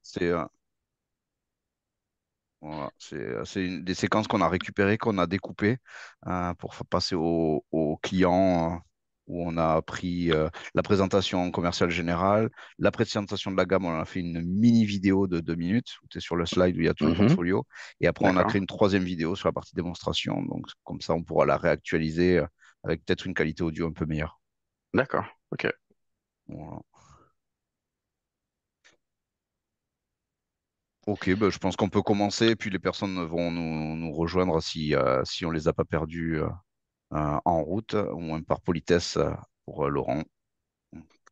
C'est voilà, c'est des séquences qu'on a récupérées, qu'on a découpées pour passer au client où on a pris la présentation commerciale générale, la présentation de la gamme, on a fait une mini vidéo de 2 minutes où tu es sur le slide où il y a tout le Mhm. portfolio. Et après, on a D'accord, créé une troisième vidéo sur la partie démonstration. Donc, comme ça, on pourra la réactualiser avec peut-être une qualité audio un peu meilleure. d'accord, ok. Voilà. Ok, bah, je pense qu'on peut commencer, et puis les personnes vont nous rejoindre si on les a pas perdus en route, au moins par politesse pour Laurent.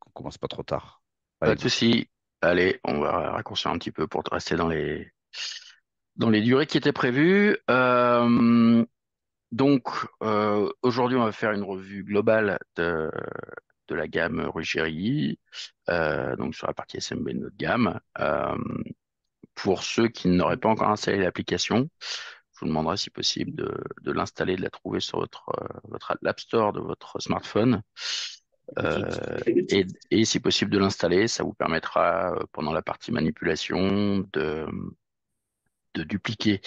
Qu'on commence pas trop tard. Pas Allez, de go. souci. Allez, on va raccourcir un petit peu pour rester dans les durées qui étaient prévues. Donc, aujourd'hui, on va faire une revue globale de la gamme Ruggieri, donc sur la partie SMB de notre gamme. Pour ceux qui n'auraient pas encore installé l'application, je vous demanderai si possible de l'installer, de la trouver sur votre l'App Store de votre smartphone. Et si possible de l'installer, ça vous permettra pendant la partie manipulation de dupliquer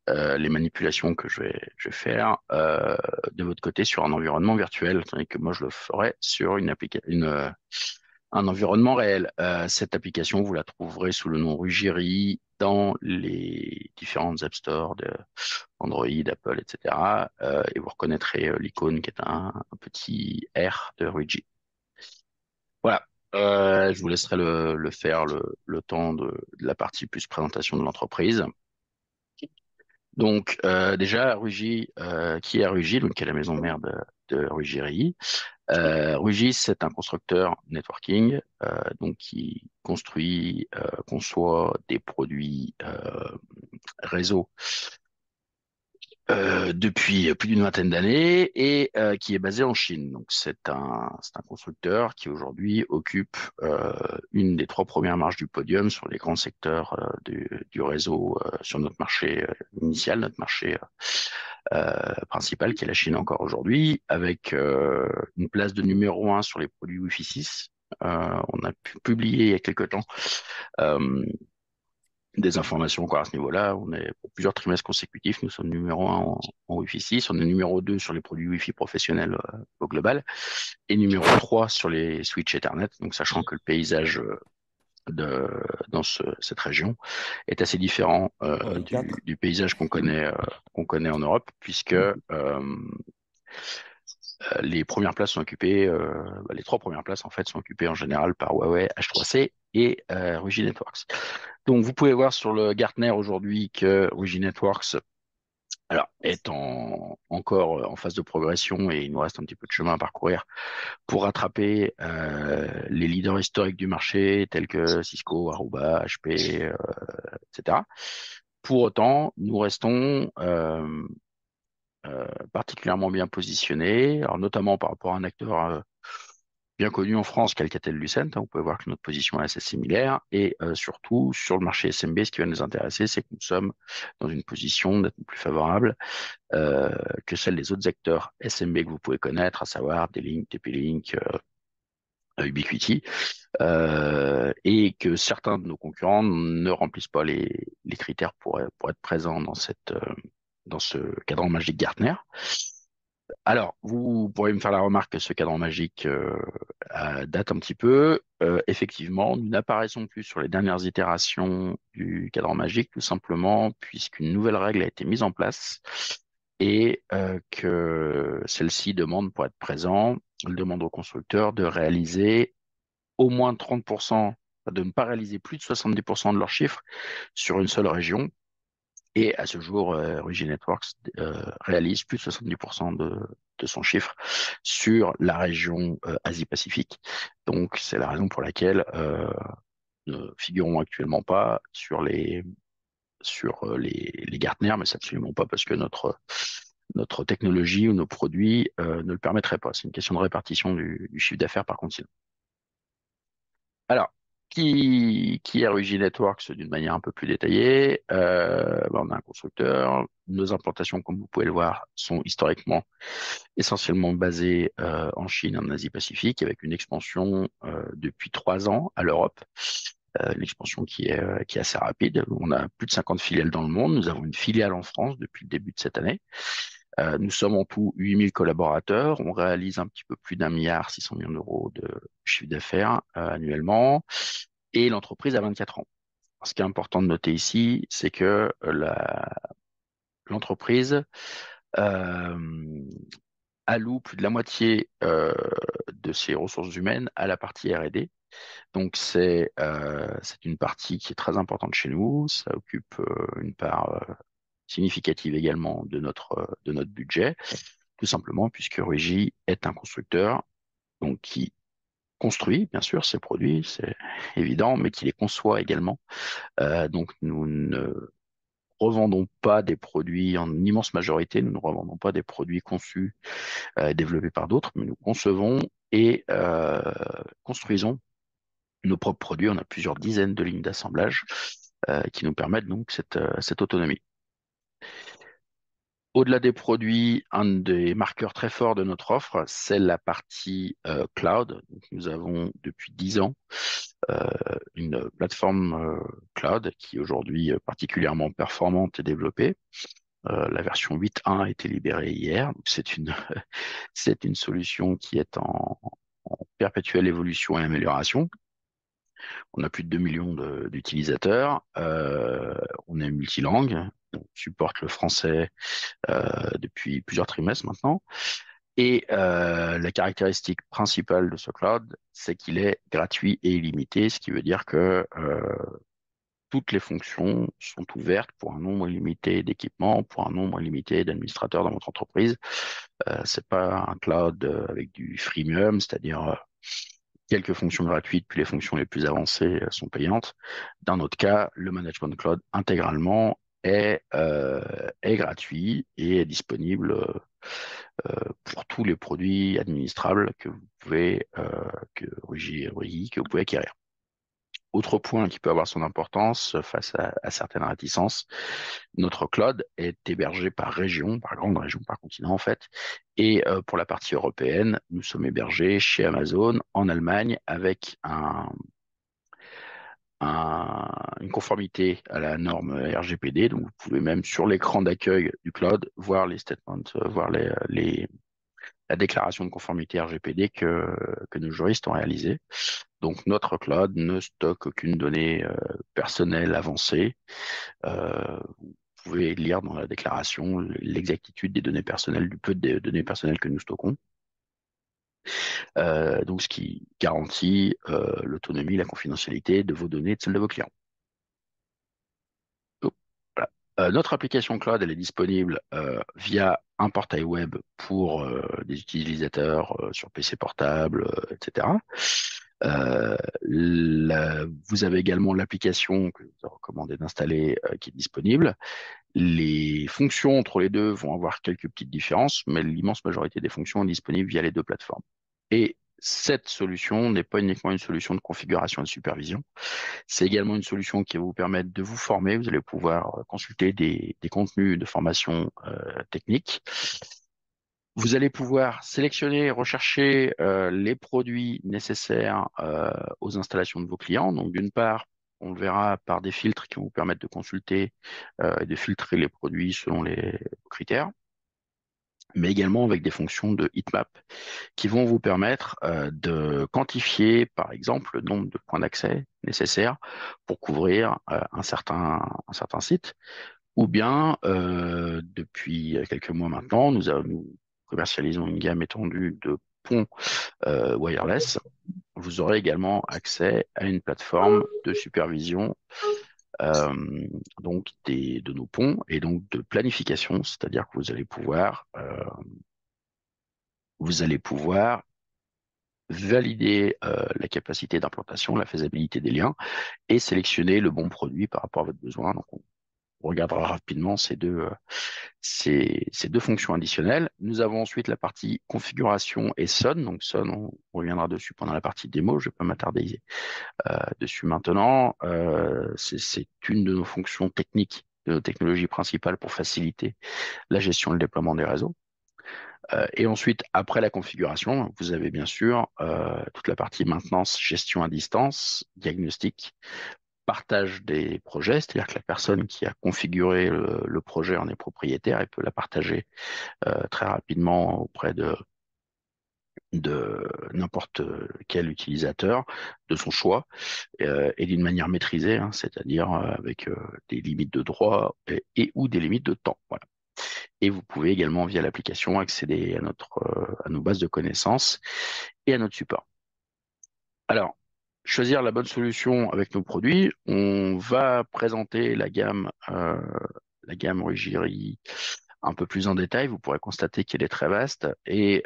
les manipulations que je vais faire de votre côté sur un environnement virtuel, tandis que moi je le ferai sur un environnement réel. Cette application, vous la trouverez sous le nom Rugiri dans les différentes App Store de Android, Apple, etc. Et vous reconnaîtrez l'icône qui est un petit R de Rugiri. Voilà. Je vous laisserai le faire le temps de la partie plus présentation de l'entreprise. Donc déjà, Rugy, qui est Rugy, donc qui est la maison mère de Ruggieri. Rugis, c'est un constructeur networking, donc qui construit, conçoit des produits réseau depuis plus d'une vingtaine d'années et qui est basé en Chine. Donc c'est un constructeur qui aujourd'hui occupe une des trois premières marches du podium sur les grands secteurs du réseau sur notre marché initial, notre marché principal qui est la Chine encore aujourd'hui, avec une place de numéro un sur les produits Wi-Fi 6. On a publié il y a quelque temps euh, des informations encore à ce niveau-là. On est pour plusieurs trimestres consécutifs, nous sommes numéro un en Wi-Fi 6, on est numéro 2 sur les produits Wi-Fi professionnels au global et numéro 3 sur les switches Ethernet. Donc sachant que le paysage de, dans cette région est assez différent du paysage qu'on connaît en Europe, puisque les premières places sont occupées, les trois premières places en fait sont occupées en général par Huawei H3C et Rugy Networks. Donc vous pouvez voir sur le Gartner aujourd'hui que Rugy Networks alors, est encore en phase de progression et il nous reste un petit peu de chemin à parcourir pour rattraper les leaders historiques du marché tels que Cisco, Aruba, HP, etc. Pour autant, nous restons particulièrement bien positionnés, alors notamment par rapport à un acteur bien connu en France, qu'Alcatel-Lucent. Vous pouvez voir que notre position est assez similaire. Et surtout, sur le marché SMB, ce qui va nous intéresser, c'est que nous sommes dans une position nettement plus favorable que celle des autres acteurs SMB que vous pouvez connaître, à savoir D-Link, TP-Link, Ubiquiti, et que certains de nos concurrents ne remplissent pas les critères pour être présents dans ce cadran magique Gartner. Alors, vous pourrez me faire la remarque que ce cadran magique date un petit peu. Effectivement, nous n'apparaissons plus sur les dernières itérations du cadran magique, tout simplement puisqu'une nouvelle règle a été mise en place et que celle-ci demande, pour être présent, elle demande aux constructeurs de réaliser au moins 30%, de ne pas réaliser plus de 70% de leurs chiffres sur une seule région. Et à ce jour, Rugy Networks réalise plus de 70% de son chiffre sur la région Asie-Pacifique. Donc, c'est la raison pour laquelle ne figurons actuellement pas sur les Gartner, mais c'est absolument pas parce que notre technologie ou nos produits ne le permettraient pas. C'est une question de répartition du chiffre d'affaires par continent. Alors, qui est Rugy Networks d'une manière un peu plus détaillée? On a un constructeur. Nos implantations, comme vous pouvez le voir, sont historiquement essentiellement basées en Chine, en Asie-Pacifique, avec une expansion depuis 3 ans à l'Europe. l'expansion qui est assez rapide. On a plus de 50 filiales dans le monde. Nous avons une filiale en France depuis le début de cette année. Nous sommes en tout 8000 collaborateurs. On réalise un petit peu plus d'1,6 milliard de chiffre d'affaires annuellement. Et l'entreprise a 24 ans. Ce qui est important de noter ici, c'est que l'entreprise euh, alloue plus de la moitié de ses ressources humaines à la partie R&D. Donc c'est une partie qui est très importante chez nous. Ça occupe une part significative également de notre budget, tout simplement puisque Rugy est un constructeur donc qui construit bien sûr ses produits, c'est évident, mais qui les conçoit également. Donc nous ne revendons pas des produits en immense majorité, nous ne revendons pas des produits conçus et développés par d'autres, mais nous concevons et construisons nos propres produits. On a plusieurs dizaines de lignes d'assemblage qui nous permettent donc cette autonomie. Au-delà des produits, un des marqueurs très forts de notre offre, c'est la partie cloud. Donc, nous avons depuis 10 ans euh, une plateforme cloud qui est aujourd'hui particulièrement performante et développée. La version 8.1 a été libérée hier. Donc c'est une solution qui est en perpétuelle évolution et amélioration. On a plus de 2 millions d'utilisateurs. On est multilingue. On supporte le français depuis plusieurs trimestres maintenant. Et la caractéristique principale de ce cloud, c'est qu'il est gratuit et illimité, ce qui veut dire que toutes les fonctions sont ouvertes pour un nombre illimité d'équipements, pour un nombre illimité d'administrateurs dans votre entreprise. C'est pas un cloud avec du freemium, c'est-à-dire quelques fonctions gratuites, puis les fonctions les plus avancées sont payantes. Dans notre cas, le management cloud intégralement est gratuit et est disponible pour tous les produits administrables que vous pouvez, que vous pouvez acquérir. Autre point qui peut avoir son importance face à certaines réticences, notre cloud est hébergé par région, par grande région, par continent en fait. Et pour la partie européenne, nous sommes hébergés chez Amazon en Allemagne avec une conformité à la norme RGPD. Donc vous pouvez même sur l'écran d'accueil du cloud voir les statements, voir la déclaration de conformité RGPD que nos juristes ont réalisée. Donc notre cloud ne stocke aucune donnée personnelle avancée. Vous pouvez lire dans la déclaration l'exactitude des données personnelles, du peu de données personnelles que nous stockons. Donc ce qui garantit l'autonomie, la confidentialité de vos données et de celles de vos clients. Oh, voilà. Notre application cloud, elle est disponible via un portail web pour des utilisateurs sur PC portable, etc. Vous avez également l'application que je vous ai recommandé d'installer qui est disponible. Les fonctions entre les deux vont avoir quelques petites différences, mais l'immense majorité des fonctions est disponible via les deux plateformes. Et cette solution n'est pas uniquement une solution de configuration et de supervision, c'est également une solution qui va vous permettre de vous former. Vous allez pouvoir consulter des contenus de formation technique. Vous allez pouvoir sélectionner et rechercher les produits nécessaires aux installations de vos clients. Donc, d'une part, on le verra par des filtres qui vont vous permettre de consulter et de filtrer les produits selon les critères, mais également avec des fonctions de heatmap qui vont vous permettre de quantifier, par exemple, le nombre de points d'accès nécessaires pour couvrir un certain site. Ou bien, depuis quelques mois maintenant, nous commercialisons une gamme étendue de ponts wireless. Vous aurez également accès à une plateforme de supervision de nos ponts et donc de planification, c'est-à-dire que vous allez pouvoir valider la capacité d'implantation, la faisabilité des liens et sélectionner le bon produit par rapport à votre besoin. Donc, on regardera rapidement ces deux fonctions additionnelles. Nous avons ensuite la partie configuration et SON. Donc SON, on reviendra dessus pendant la partie démo. Je ne vais pas m'attarder dessus maintenant. C'est une de nos fonctions techniques, de nos technologies principales pour faciliter la gestion et le déploiement des réseaux. Et ensuite, après la configuration, vous avez bien sûr toute la partie maintenance, gestion à distance, diagnostic, partage des projets, c'est-à-dire que la personne qui a configuré le projet en est propriétaire et peut la partager très rapidement auprès de n'importe quel utilisateur de son choix et d'une manière maîtrisée, hein, c'est-à-dire avec des limites de droit et ou des limites de temps. Voilà. Et vous pouvez également, via l'application, accéder à à nos bases de connaissances et à notre support. Alors, choisir la bonne solution avec nos produits, on va présenter la gamme Ruggieri un peu plus en détail. Vous pourrez constater qu'elle est très vaste. Et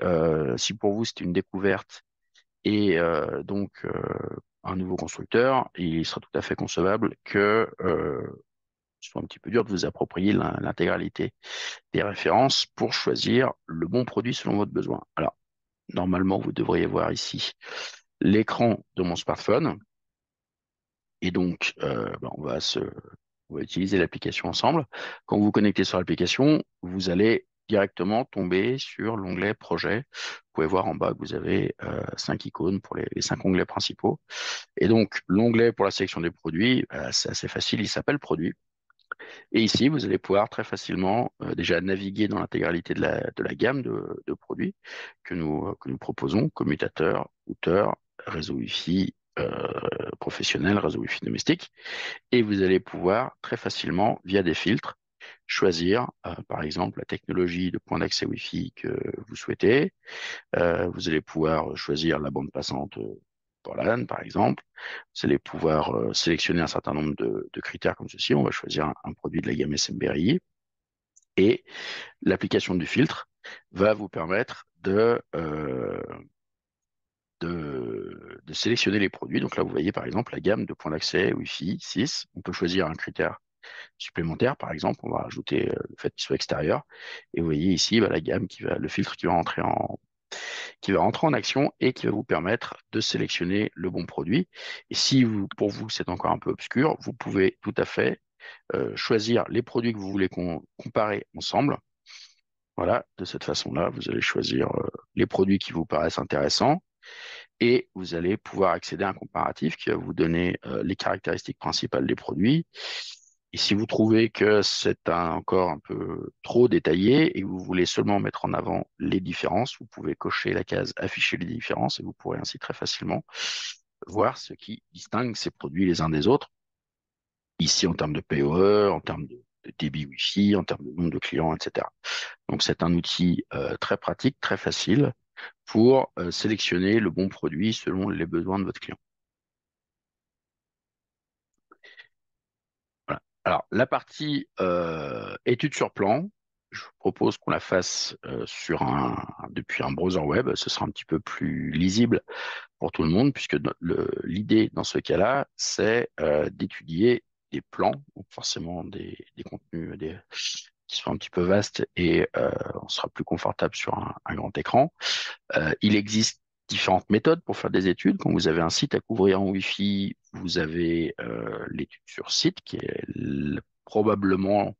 si pour vous c'est une découverte et un nouveau constructeur, il sera tout à fait concevable que ce soit un petit peu dur de vous approprier l'intégralité des références pour choisir le bon produit selon votre besoin. Alors, normalement, vous devriez voir ici l'écran de mon smartphone. Et donc, on va utiliser l'application ensemble. Quand vous vous connectez sur l'application, vous allez directement tomber sur l'onglet Projet. Vous pouvez voir en bas que vous avez 5 icônes pour les 5 onglets principaux. Et donc, l'onglet pour la sélection des produits, c'est assez facile, il s'appelle Produits. Et ici, vous allez pouvoir très facilement déjà naviguer dans l'intégralité de la gamme de produits que nous proposons, commutateur, routeur, réseau Wi-Fi professionnel, réseau Wi-Fi domestique. Et vous allez pouvoir très facilement, via des filtres, choisir par exemple la technologie de point d'accès Wi-Fi que vous souhaitez. Vous allez pouvoir choisir la bande passante pour la LAN, par exemple. Vous allez pouvoir sélectionner un certain nombre de critères comme ceci. On va choisir un produit de la gamme SMBRI et l'application du filtre va vous permettre de sélectionner les produits. Donc là, vous voyez par exemple la gamme de points d'accès Wi-Fi 6. On peut choisir un critère supplémentaire, par exemple. On va rajouter le fait qu'il soit extérieur. Et vous voyez ici bah, le filtre qui va rentrer en action et qui va vous permettre de sélectionner le bon produit. Et si pour vous, c'est encore un peu obscur, vous pouvez tout à fait choisir les produits que vous voulez comparer ensemble. Voilà, de cette façon-là, vous allez choisir les produits qui vous paraissent intéressants et vous allez pouvoir accéder à un comparatif qui va vous donner les caractéristiques principales des produits. Et si vous trouvez que encore un peu trop détaillé et que vous voulez seulement mettre en avant les différences, vous pouvez cocher la case afficher les différences et vous pourrez ainsi très facilement voir ce qui distingue ces produits les uns des autres. Ici, en termes de PoE, en termes de débit Wi-Fi, en termes de nombre de clients, etc. Donc, c'est un outil très pratique, très facile pour sélectionner le bon produit selon les besoins de votre client. Voilà. Alors, la partie étude sur plan, je vous propose qu'on la fasse depuis un browser web. Ce sera un petit peu plus lisible pour tout le monde, puisque l'idée dans ce cas-là, c'est d'étudier des plans, donc forcément des contenus qui sont un petit peu vastes et on sera plus confortable sur un grand écran. Il existe différentes méthodes pour faire des études. Quand vous avez un site à couvrir en Wi-Fi, vous avez l'étude sur site qui est probablement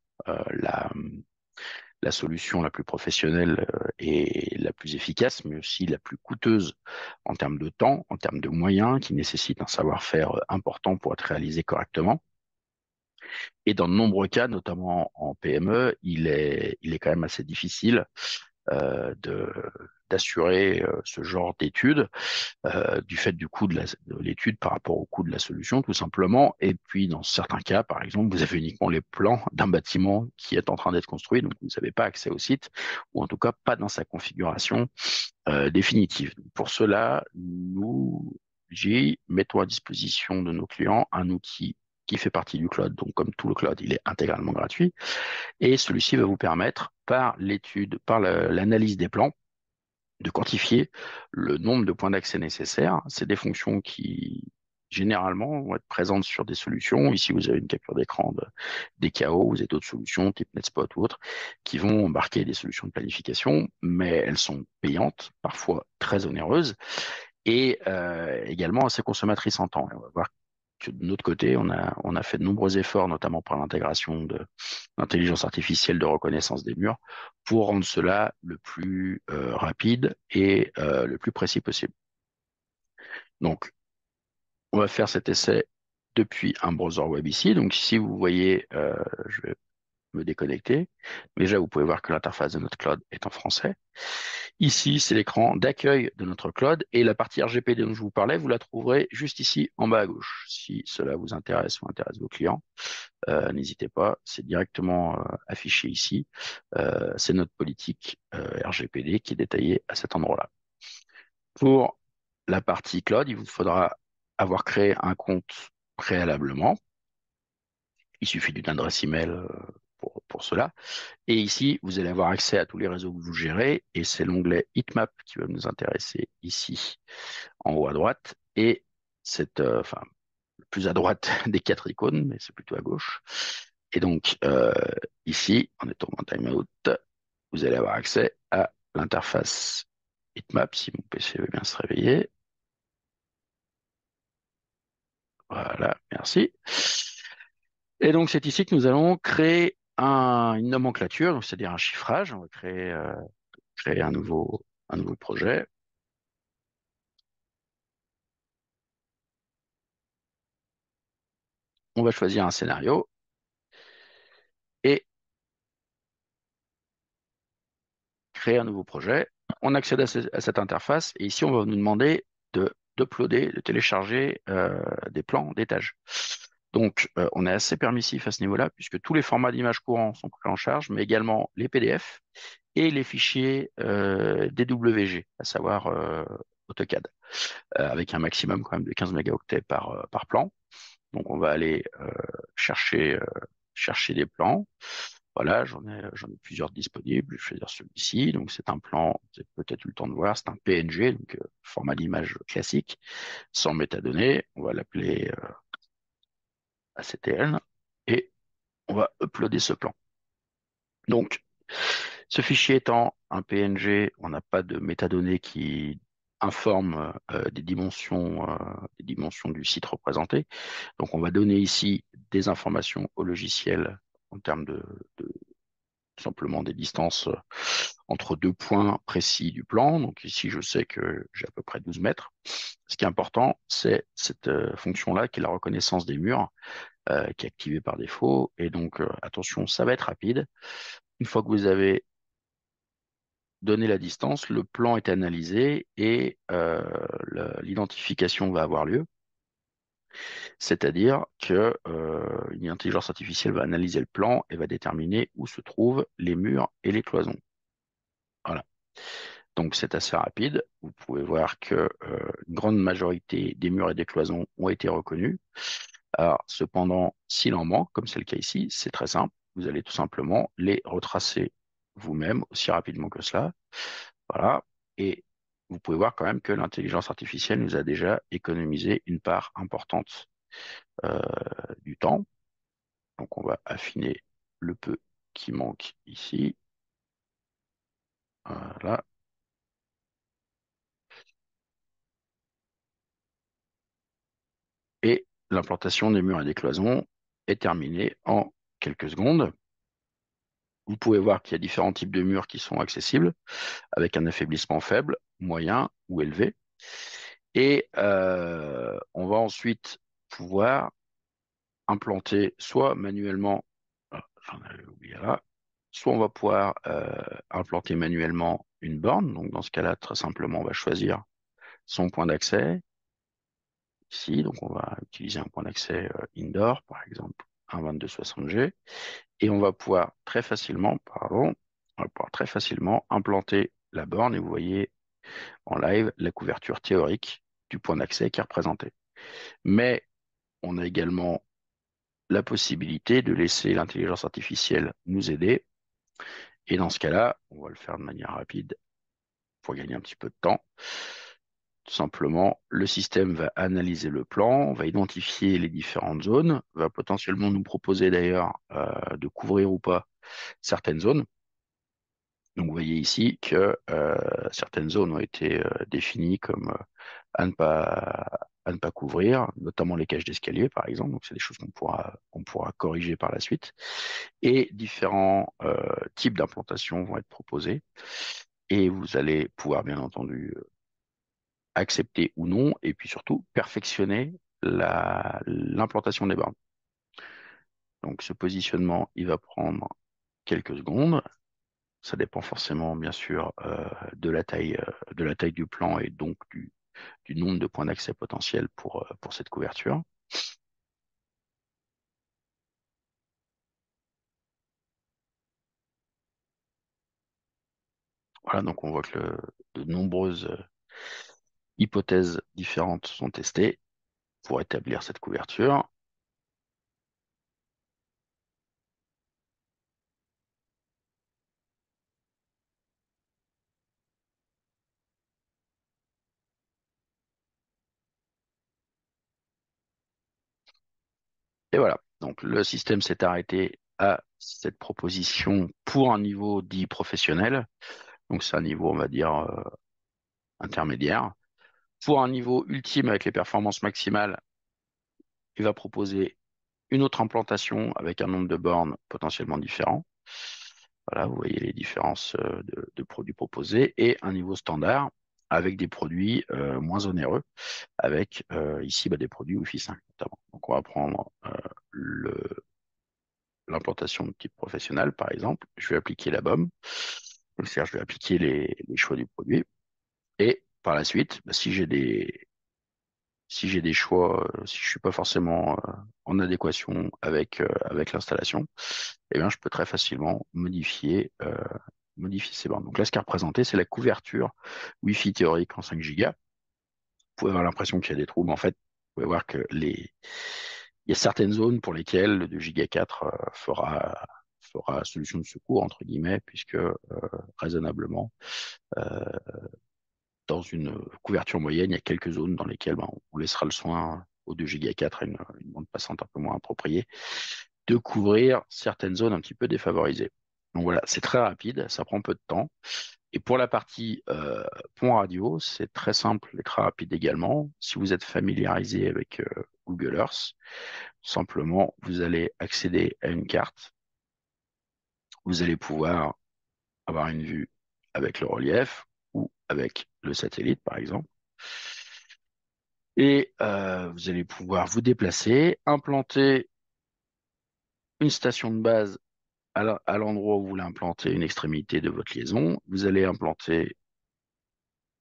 la solution la plus professionnelle et la plus efficace, mais aussi la plus coûteuse en termes de temps, en termes de moyens, qui nécessite un savoir-faire important pour être réalisé correctement. Et dans de nombreux cas, notamment en PME, il est quand même assez difficile d'assurer ce genre d'études du fait du coût de l'étude par rapport au coût de la solution, tout simplement. Et puis, dans certains cas, par exemple, vous avez uniquement les plans d'un bâtiment qui est en train d'être construit, donc vous n'avez pas accès au site, ou en tout cas pas dans sa configuration définitive. Pour cela, mettons à disposition de nos clients un outil qui fait partie du cloud. Donc, comme tout le cloud, il est intégralement gratuit. Et celui-ci va vous permettre, par l'analyse des plans, de quantifier le nombre de points d'accès nécessaires. C'est des fonctions qui, généralement, vont être présentes sur des solutions. Ici, vous avez une capture d'écran des KO, vous avez d'autres solutions, type NetSpot ou autres, qui vont embarquer des solutions de planification, mais elles sont payantes, parfois très onéreuses, et également assez consommatrices en temps. Et on va voir que de notre côté, on a fait de nombreux efforts, notamment par l'intégration de l'intelligence artificielle de reconnaissance des murs, pour rendre cela le plus rapide et le plus précis possible. Donc, on va faire cet essai depuis un browser web ici. Donc, ici, vous voyez, je vais me déconnecter. Déjà, vous pouvez voir que l'interface de notre cloud est en français. Ici, c'est l'écran d'accueil de notre cloud et la partie RGPD dont je vous parlais, vous la trouverez juste ici en bas à gauche. Si cela vous intéresse ou intéresse vos clients, n'hésitez pas, c'est directement affiché ici. C'est notre politique RGPD qui est détaillée à cet endroit-là. Pour la partie cloud, il vous faudra avoir créé un compte préalablement. Il suffit d'une adresse email pour cela. Et ici, vous allez avoir accès à tous les réseaux que vous gérez et c'est l'onglet Heatmap qui va nous intéresser ici en haut à droite. Et c'est enfin, plus à droite des quatre icônes, mais c'est plutôt à gauche. Et donc, ici, en étant en timeout, vous allez avoir accès à l'interface Heatmap si mon PC veut bien se réveiller. Voilà, merci. Et donc, c'est ici que nous allons créer une nomenclature, donc c'est-à-dire un chiffrage. On va créer un nouveau projet. On va choisir un scénario et créer un nouveau projet. On accède à cette interface et ici, on va nous demander d'uploader, de télécharger des plans d'étage. Donc, on est assez permissif à ce niveau-là puisque tous les formats d'images courants sont pris en charge, mais également les PDF et les fichiers DWG, à savoir AutoCAD, avec un maximum quand même de 15 mégaoctets par plan. Donc, on va aller chercher des plans. Voilà, j'en ai plusieurs disponibles. Je vais choisir celui-ci. Donc, c'est un plan, vous avez peut-être eu le temps de voir, c'est un PNG, donc format d'image classique, sans métadonnées. On va l'appeler ACTN et on va uploader ce plan. Donc, ce fichier étant un PNG, on n'a pas de métadonnées qui informent des dimensions du site représenté. Donc, on va donner ici des informations au logiciel en termes de tout simplement des distances entre deux points précis du plan. Donc ici, je sais que j'ai à peu près 12 mètres. Ce qui est important, c'est cette fonction-là, qui est la reconnaissance des murs, qui est activée par défaut. Et donc, attention, ça va être rapide. Une fois que vous avez donné la distance, le plan est analysé et l'identification va avoir lieu. C'est-à-dire que une intelligence artificielle va analyser le plan et va déterminer où se trouvent les murs et les cloisons. Voilà. Donc c'est assez rapide. Vous pouvez voir que une grande majorité des murs et des cloisons ont été reconnus. Alors, cependant, s'il en manque, comme c'est le cas ici, c'est très simple. Vous allez tout simplement les retracer vous-même aussi rapidement que cela. Voilà. Et vous pouvez voir quand même que l'intelligence artificielle nous a déjà économisé une part importante euh, du temps. Donc on va affiner le peu qui manque ici. Voilà. Et l'implantation des murs et des cloisons est terminée en quelques secondes. Vous pouvez voir qu'il y a différents types de murs qui sont accessibles, avec un affaiblissement faible, moyen ou élevé. Et on va ensuite pouvoir implanter soit manuellement, ah, j'en avais oublié là, soit on va pouvoir implanter manuellement une borne. Donc dans ce cas-là, très simplement, on va choisir son point d'accès ici. Donc on va utiliser un point d'accès indoor, par exemple, un 2260G. Et on va pouvoir très facilement, pardon, on va pouvoir très facilement implanter la borne et vous voyez en live la couverture théorique du point d'accès qui est représentée. Mais on a également la possibilité de laisser l'intelligence artificielle nous aider. Et dans ce cas-là, on va le faire de manière rapide pour gagner un petit peu de temps. Tout simplement, le système va analyser le plan, va identifier les différentes zones, va potentiellement nous proposer d'ailleurs de couvrir ou pas certaines zones. Donc, vous voyez ici que certaines zones ont été définies comme à ne pas. à ne pas couvrir, notamment les cages d'escalier, par exemple. Donc, c'est des choses qu'on pourra corriger par la suite. Et différents types d'implantations vont être proposés. Et vous allez pouvoir, bien entendu, accepter ou non, et puis surtout perfectionner l'implantation des bornes. Donc, ce positionnement, il va prendre quelques secondes. Ça dépend forcément, bien sûr, de la taille du plan et donc du nombre de points d'accès potentiels pour cette couverture. Voilà, donc on voit que de nombreuses hypothèses différentes sont testées pour établir cette couverture. Et voilà, donc le système s'est arrêté à cette proposition pour un niveau dit professionnel. Donc c'est un niveau, on va dire, intermédiaire. Pour un niveau ultime avec les performances maximales, il va proposer une autre implantation avec un nombre de bornes potentiellement différent. Voilà, vous voyez les différences de produits proposés et un niveau standard avec des produits moins onéreux, avec ici des produits Wi-Fi 5 notamment. Donc on va prendre l'implantation de type professionnel, par exemple. Je vais appliquer la BOM, c'est-à-dire je vais appliquer les choix du produit. Et par la suite, si j'ai des choix, si je suis pas forcément en adéquation avec l'installation, eh bien, je peux très facilement modifier ces bornes. Donc là, ce qui est représenté, c'est la couverture Wi-Fi théorique en 5 Go. Vous pouvez avoir l'impression qu'il y a des trous, mais en fait, vous pouvez voir que il y a certaines zones pour lesquelles le 2 Go 4 fera solution de secours, entre guillemets, puisque raisonnablement, euh, dans une couverture moyenne, il y a quelques zones dans lesquelles on laissera le soin au 2 Go 4 à une bande passante un peu moins appropriée de couvrir certaines zones un petit peu défavorisées. Donc voilà, c'est très rapide, ça prend peu de temps. Et pour la partie pont radio, c'est très simple et très rapide également. Si vous êtes familiarisé avec Google Earth, simplement, vous allez accéder à une carte. Vous allez pouvoir avoir une vue avec le relief ou avec le satellite, par exemple. Et vous allez pouvoir vous déplacer, implanter une station de base à l'endroit où vous voulez implanter une extrémité de votre liaison. Vous allez implanter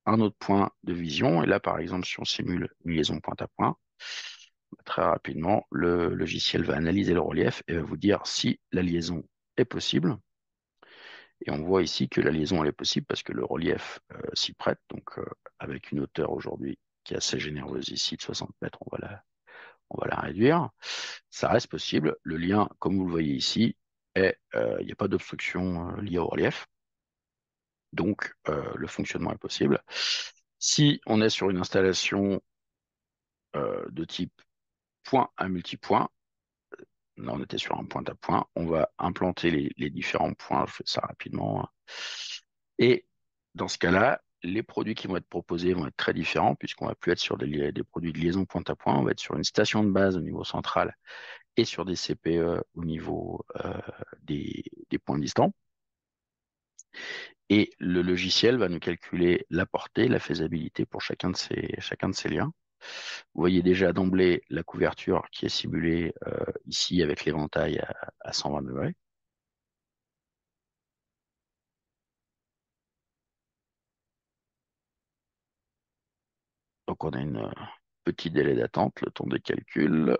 un autre point de vision. Et là, par exemple, si on simule une liaison point à point, très rapidement, le logiciel va analyser le relief et va vous dire si la liaison est possible. Et on voit ici que la liaison elle est possible parce que le relief s'y prête. Donc, avec une hauteur aujourd'hui qui est assez généreuse ici de 60 mètres, on va la réduire. Ça reste possible. Le lien, comme vous le voyez ici, il n'y a pas d'obstruction liée au relief. Donc, le fonctionnement est possible. Si on est sur une installation de type point à multipoint, là on était sur un point à point, on va implanter les différents points, je fais ça rapidement, hein. Et dans ce cas-là, les produits qui vont être proposés vont être très différents puisqu'on va plus être sur des produits de liaison point à point, on va être sur une station de base au niveau central et sur des CPE au niveau des points distants. Et le logiciel va nous calculer la portée, la faisabilité pour chacun de ces liens. Vous voyez déjà d'emblée la couverture qui est simulée ici avec l'éventail à 120 degrés. Donc on a une petit délai d'attente, le temps des calculs.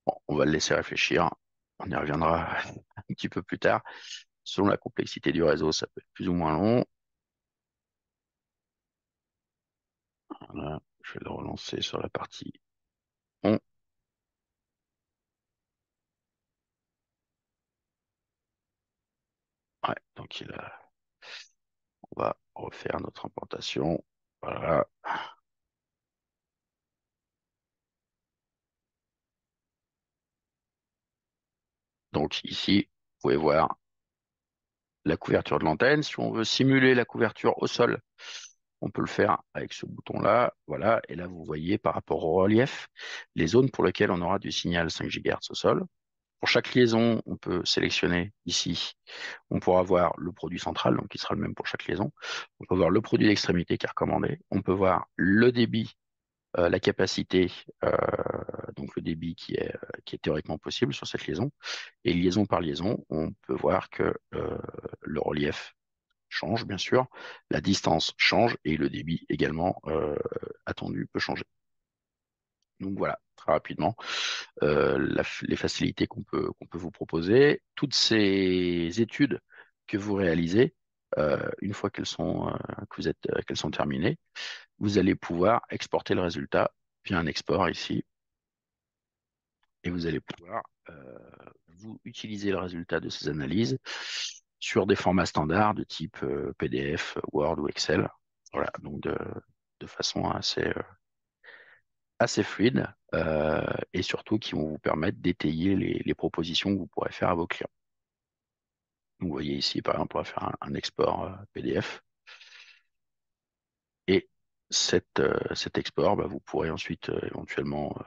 Bon, on va le laisser réfléchir. On y reviendra un petit peu plus tard. Selon la complexité du réseau, ça peut être plus ou moins long. Voilà, je vais le relancer sur la partie on. Ouais, donc on va refaire notre implantation. Voilà. Donc ici, vous pouvez voir la couverture de l'antenne. Si on veut simuler la couverture au sol, on peut le faire avec ce bouton-là. Voilà. Et là, vous voyez par rapport au relief, les zones pour lesquelles on aura du signal 5 GHz au sol. Pour chaque liaison, on peut sélectionner ici. On pourra voir le produit central, donc qui sera le même pour chaque liaison. On peut voir le produit d'extrémité qui est recommandé. On peut voir le débit, la capacité, euh, donc le débit qui est théoriquement possible sur cette liaison. Et liaison par liaison, on peut voir que le relief change, bien sûr, la distance change et le débit également attendu peut changer. Donc voilà, très rapidement, les facilités qu'on peut vous proposer. Toutes ces études que vous réalisez, une fois qu'elles sont terminées, vous allez pouvoir exporter le résultat via un export ici et vous allez pouvoir vous utiliser le résultat de ces analyses sur des formats standards de type PDF, Word ou Excel. Voilà, donc de façon assez fluide et surtout qui vont vous permettre d'étayer les propositions que vous pourrez faire à vos clients. Donc, vous voyez ici, par exemple, on va faire un export PDF et cet export, bah, vous pourrez ensuite éventuellement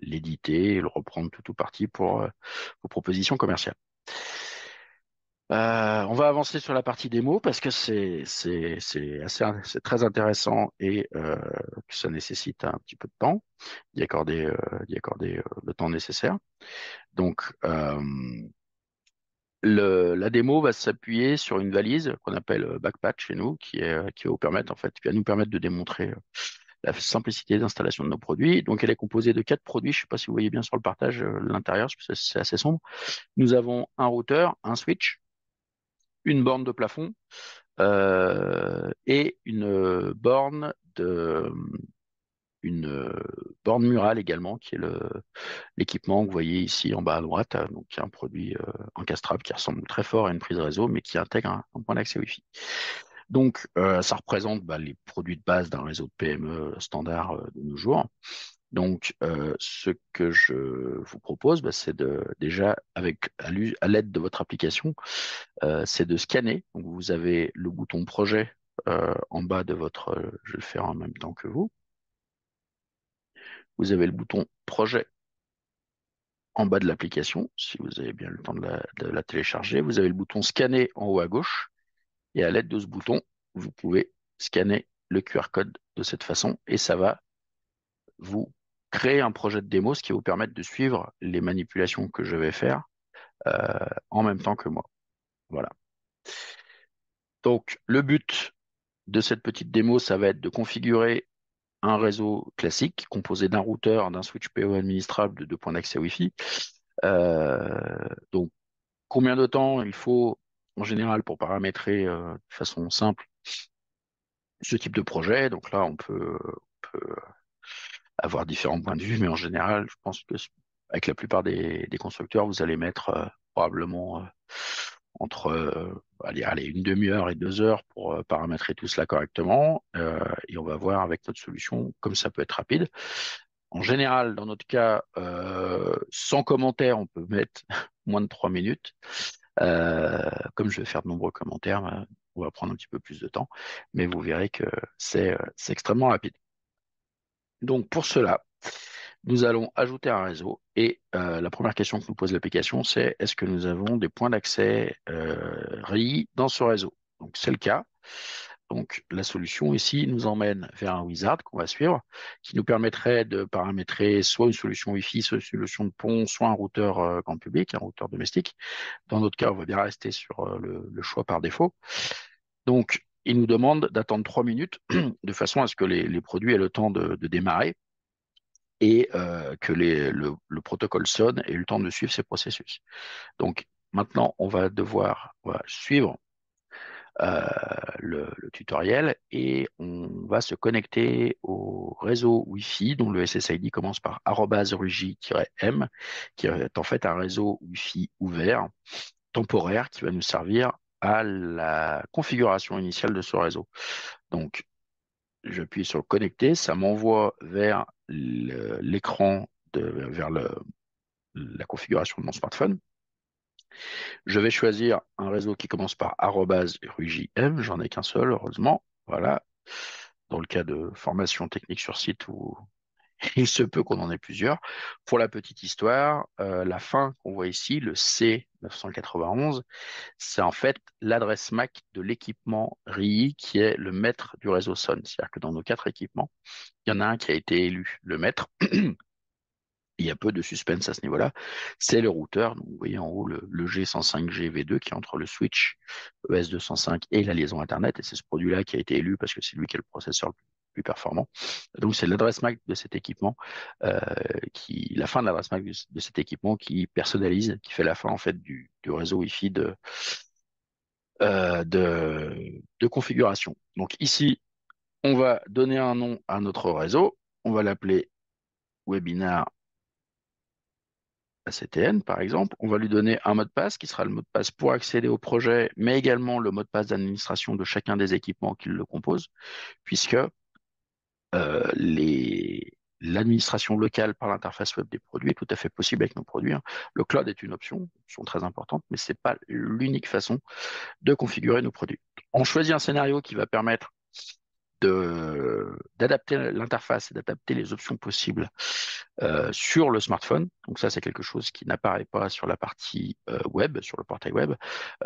l'éditer et le reprendre tout ou partie pour vos propositions commerciales. On va avancer sur la partie démo parce que c'est très intéressant et que ça nécessite un petit peu de temps d'y accorder le temps nécessaire. Donc, la démo va s'appuyer sur une valise qu'on appelle Backpack chez nous, qui va vous permettre, en fait, qui va nous permettre de démontrer la simplicité d'installation de nos produits. Donc, elle est composée de 4 produits. Je ne sais pas si vous voyez bien sur le partage l'intérieur, parce que c'est assez sombre. Nous avons un routeur, un switch, une borne de plafond et une borne murale également, qui est l'équipement que vous voyez ici en bas à droite, donc qui est un produit encastrable qui ressemble très fort à une prise réseau, mais qui intègre un point d'accès Wi-Fi. Donc, ça représente les produits de base d'un réseau de PME standard de nos jours. Donc, ce que je vous propose, c'est déjà, à l'aide de votre application, c'est de scanner. Donc, vous avez le bouton projet en bas de je vais le faire en même temps que vous. Vous avez le bouton projet en bas de l'application, si vous avez bien le temps de la télécharger. Vous avez le bouton scanner en haut à gauche. Et à l'aide de ce bouton, vous pouvez scanner le QR code de cette façon et ça va vous créer un projet de démo, ce qui va vous permettre de suivre les manipulations que je vais faire en même temps que moi. Voilà. Donc, le but de cette petite démo, ça va être de configurer un réseau classique composé d'un routeur, d'un switch PO administrable, de 2 points d'accès Wi-Fi. Donc, combien de temps il faut en général pour paramétrer de façon simple ce type de projet? Donc là, on peut avoir différents points de vue, mais en général, je pense que avec la plupart des constructeurs, vous allez mettre probablement entre allez, une demi-heure et 2 heures pour paramétrer tout cela correctement. Et on va voir avec notre solution comme ça peut être rapide. En général, dans notre cas, sans commentaire, on peut mettre moins de 3 minutes. Comme je vais faire de nombreux commentaires, on va prendre un petit peu plus de temps, mais vous verrez que c'est extrêmement rapide. Donc pour cela, nous allons ajouter un réseau et la première question que nous pose l'application, c'est est-ce que nous avons des points d'accès RI dans ce réseau? Donc c'est le cas. Donc la solution ici nous emmène vers un wizard qu'on va suivre, qui nous permettrait de paramétrer soit une solution Wi-Fi, soit une solution de pont, soit un routeur grand public, un routeur domestique. Dans notre cas, on va bien rester sur le choix par défaut. Donc il nous demande d'attendre 3 minutes de façon à ce que les produits aient le temps de démarrer et que le protocole sonne et eu le temps de suivre ces processus. Donc maintenant, on va suivre le tutoriel et on va se connecter au réseau Wi-Fi dont le SSID commence par @ruj-m, qui est en fait un réseau Wi-Fi ouvert, temporaire, qui va nous servir à la configuration initiale de ce réseau. Donc, j'appuie sur connecter, ça m'envoie vers l'écran, vers la configuration de mon smartphone. Je vais choisir un réseau qui commence par @rujm, j'en ai qu'un seul, heureusement. Voilà. Dans le cas de formation technique sur site où il se peut qu'on en ait plusieurs. Pour la petite histoire, la fin qu'on voit ici, le C991, c'est en fait l'adresse MAC de l'équipement RII qui est le maître du réseau SON. C'est-à-dire que dans nos 4 équipements, il y en a un qui a été élu le maître. Il y a peu de suspense à ce niveau-là. C'est le routeur. Donc, vous voyez en haut le G105G V2 qui est entre le switch ES205 et la liaison Internet. Et c'est ce produit-là qui a été élu parce que c'est lui qui est le processeur le plus performant. Donc, c'est l'adresse MAC de cet équipement, euh, la fin de l'adresse MAC de cet équipement qui personnalise, qui fait la fin en fait du réseau Wi-Fi de configuration. Donc, ici, on va donner un nom à notre réseau. On va l'appeler Webinar ACTN, par exemple. On va lui donner un mot de passe qui sera le mot de passe pour accéder au projet, mais également le mot de passe d'administration de chacun des équipements qui le composent, puisque l'administration locale par l'interface web des produits est tout à fait possible avec nos produits, hein. Le cloud est une option très importante, mais ce n'est pas l'unique façon de configurer nos produits. On choisit un scénario qui va permettre d'adapter l'interface et d'adapter les options possibles sur le smartphone. Donc ça, c'est quelque chose qui n'apparaît pas sur la partie web, sur le portail web.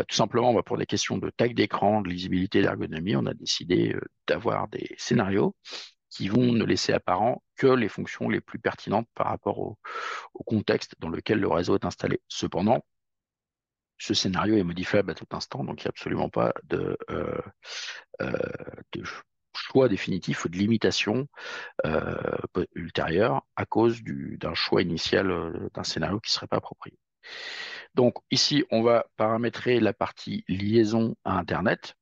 Tout simplement, pour des questions de taille d'écran, de lisibilité, d'ergonomie, on a décidé d'avoir des scénarios qui vont ne laisser apparent que les fonctions les plus pertinentes par rapport au contexte dans lequel le réseau est installé. Cependant, ce scénario est modifiable à tout instant, donc il n'y a absolument pas euh, de choix définitif ou de limitation euh, ultérieure à cause d'un choix initial d'un scénario qui ne serait pas approprié. Donc ici, on va paramétrer la partie liaison à Internet.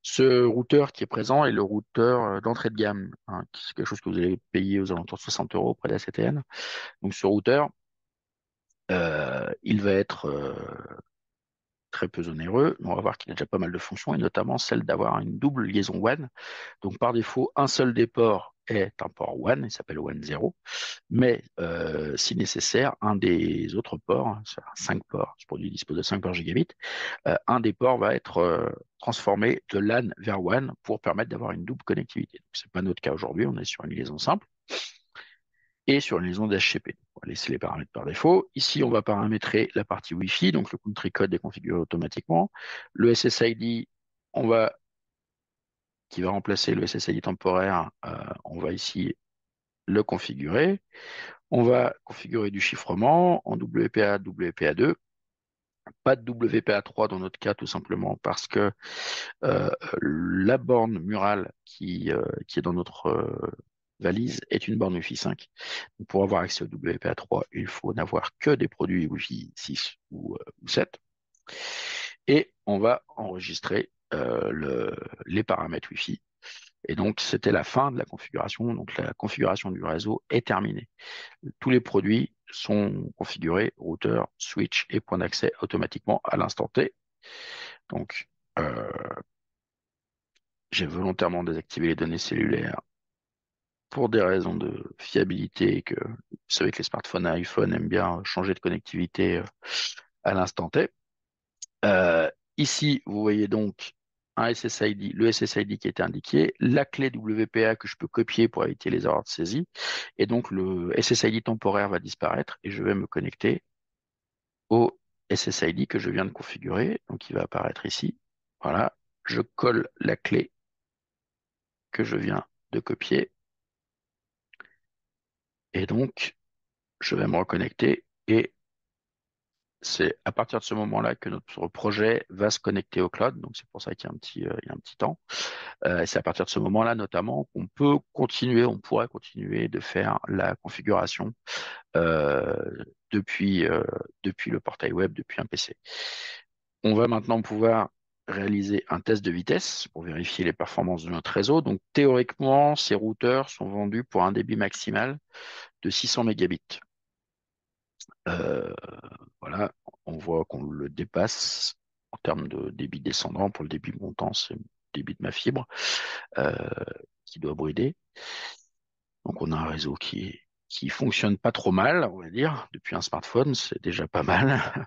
Ce routeur qui est présent est le routeur d'entrée de gamme, hein, qui c'est quelque chose que vous allez payer aux alentours de 60 euros auprès de la CTN. Donc ce routeur, il va être très peu onéreux, mais on va voir qu'il a déjà pas mal de fonctions, et notamment celle d'avoir une double liaison WAN. Donc par défaut, un seul des ports est un port WAN, il s'appelle WAN 0, mais si nécessaire, un des autres ports, hein, c'est 5 ports, ce produit dispose de 5 ports gigabits, un des ports va être transformé de LAN vers WAN pour permettre d'avoir une double connectivité. Ce n'est pas notre cas aujourd'hui, on est sur une liaison simple et sur une liaison d'HCP. On va laisser les paramètres par défaut. Ici, on va paramétrer la partie Wi-Fi, donc le country code est configuré automatiquement. Le SSID, on va, qui va remplacer le SSID temporaire, on va ici le configurer. On va configurer du chiffrement en WPA, WPA2. Pas de WPA3 dans notre cas, tout simplement parce que euh, la borne murale qui est dans notre valise est une borne Wi-Fi 5. Donc, pour avoir accès au WPA3, il faut n'avoir que des produits Wi-Fi 6 ou 7. Et on va enregistrer les paramètres Wi-Fi. Et donc, c'était la fin de la configuration. Donc, la configuration du réseau est terminée. Tous les produits sont configurés, routeur, switch et point d'accès automatiquement à l'instant T. Donc, euh, j'ai volontairement désactivé les données cellulaires pour des raisons de fiabilité, que vous savez que les smartphones à iPhone aiment bien changer de connectivité à l'instant T. Euh, Ici, vous voyez donc un SSID, le SSID qui était indiqué, la clé WPA que je peux copier pour éviter les erreurs de saisie, et donc le SSID temporaire va disparaître et je vais me connecter au SSID que je viens de configurer. Donc, il va apparaître ici. Voilà, je colle la clé que je viens de copier et donc je vais me reconnecter et c'est à partir de ce moment-là que notre projet va se connecter au cloud. Donc, c'est pour ça qu'il y a il y a un petit temps. Et c'est à partir de ce moment-là, notamment, qu'on peut continuer, on pourrait continuer de faire la configuration euh, depuis, euh, depuis le portail web, depuis un PC. On va maintenant pouvoir réaliser un test de vitesse pour vérifier les performances de notre réseau. Donc, théoriquement, ces routeurs sont vendus pour un débit maximal de 600 mégabits. Euh, voilà, on voit qu'on le dépasse en termes de débit descendant. Pour le débit montant, c'est le débit de ma fibre euh, qui doit brider. Donc, on a un réseau qui fonctionne pas trop mal, on va dire, depuis un smartphone, c'est déjà pas mal.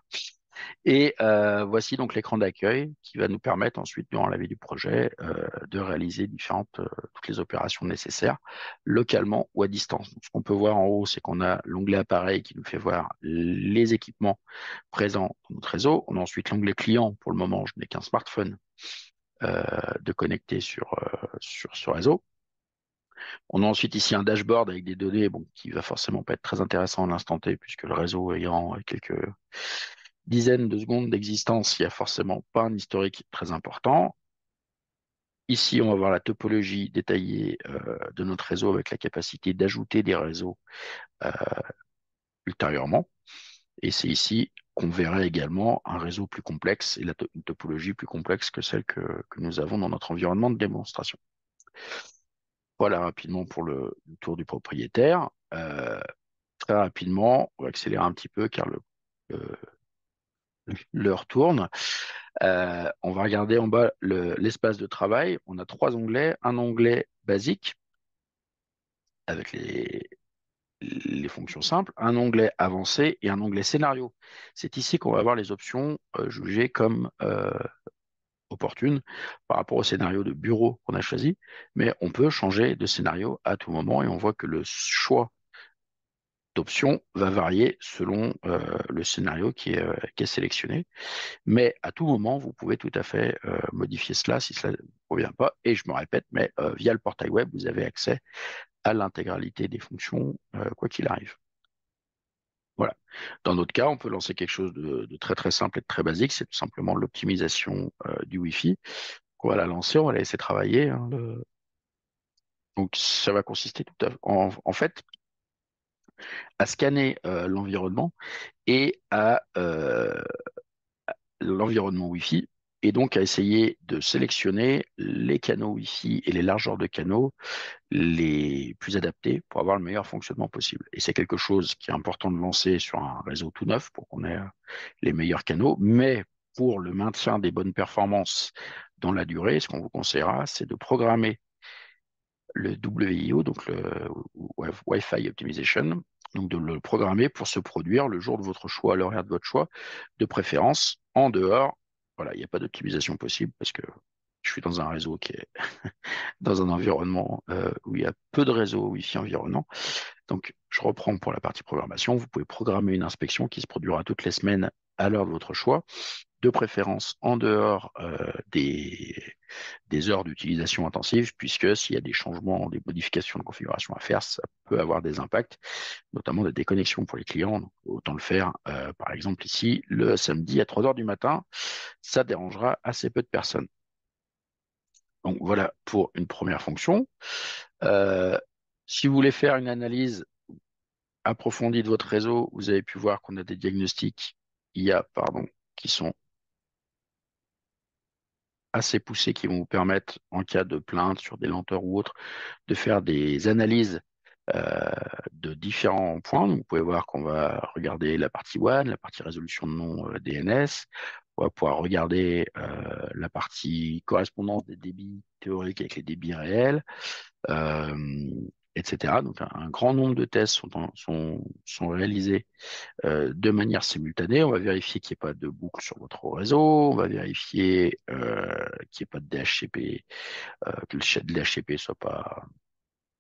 Et voici donc l'écran d'accueil qui va nous permettre ensuite, durant la vie du projet, de réaliser toutes les opérations nécessaires localement ou à distance. Donc, ce qu'on peut voir en haut, c'est qu'on a l'onglet appareil qui nous fait voir les équipements présents dans notre réseau. On a ensuite l'onglet client. Pour le moment, je n'ai qu'un smartphone de connecter sur ce réseau. On a ensuite ici un dashboard avec des données bon, qui va forcément pas être très intéressant à l'instant T, puisque le réseau ayant quelques dizaines de secondes d'existence, il n'y a forcément pas un historique très important. Ici, on va voir la topologie détaillée de notre réseau avec la capacité d'ajouter des réseaux euh, ultérieurement. Et c'est ici qu'on verrait également un réseau plus complexe et une topologie plus complexe que celle que nous avons dans notre environnement de démonstration. Voilà rapidement pour le tour du propriétaire. Très rapidement, on va accélérer un petit peu car l'heure tourne. On va regarder en bas l'espace de travail. On a trois onglets. Un onglet basique avec les fonctions simples, un onglet avancé et un onglet scénario. C'est ici qu'on va avoir les options jugées comme opportunes par rapport au scénario de bureau qu'on a choisi. Mais on peut changer de scénario à tout moment et on voit que le choix d'options va varier selon le scénario qui est sélectionné. Mais à tout moment, vous pouvez tout à fait modifier cela si cela ne vous convient pas. Et je me répète, mais via le portail web, vous avez accès à l'intégralité des fonctions, quoi qu'il arrive. Voilà. Dans notre cas, on peut lancer quelque chose de très très simple et de très basique. C'est tout simplement l'optimisation du Wi-Fi. On va la lancer, on va la laisser travailler, hein, Donc ça va consister en fait à scanner l'environnement et à l'environnement Wi-Fi et donc à essayer de sélectionner les canaux Wi-Fi et les largeurs de canaux les plus adaptés pour avoir le meilleur fonctionnement possible. Et c'est quelque chose qui est important de lancer sur un réseau tout neuf pour qu'on ait les meilleurs canaux, mais pour le maintien des bonnes performances dans la durée, ce qu'on vous conseillera, c'est de programmer le WIO, donc le Wi-Fi Optimization, donc de le programmer pour se produire le jour de votre choix, à l'horaire de votre choix, de préférence en dehors. Voilà, il n'y a pas d'optimisation possible parce que je suis dans un réseau qui est dans un environnement où il y a peu de réseaux Wi-Fi environnants. Donc, je reprends pour la partie programmation. Vous pouvez programmer une inspection qui se produira toutes les semaines à l'heure de votre choix, de préférence en dehors des heures d'utilisation intensive, puisque s'il y a des changements, des modifications de configuration à faire, ça peut avoir des impacts, notamment des déconnexions pour les clients. Donc, autant le faire, par exemple, ici, le samedi à 3 heures du matin, ça dérangera assez peu de personnes. Donc, voilà pour une première fonction. Euh, Si vous voulez faire une analyse approfondie de votre réseau, vous avez pu voir qu'on a des diagnostics IA, pardon, qui sont assez poussés, qui vont vous permettre, en cas de plainte sur des lenteurs ou autres, de faire des analyses euh, de différents points. Donc, vous pouvez voir qu'on va regarder la partie WAN, la partie résolution de nom DNS. On va pouvoir regarder la partie correspondance des débits théoriques avec les débits réels, euh, etc. Donc, un grand nombre de tests sont réalisés de manière simultanée. On va vérifier qu'il n'y ait pas de boucle sur votre réseau. On va vérifier qu'il n'y ait pas de DHCP, que le chat de DHCP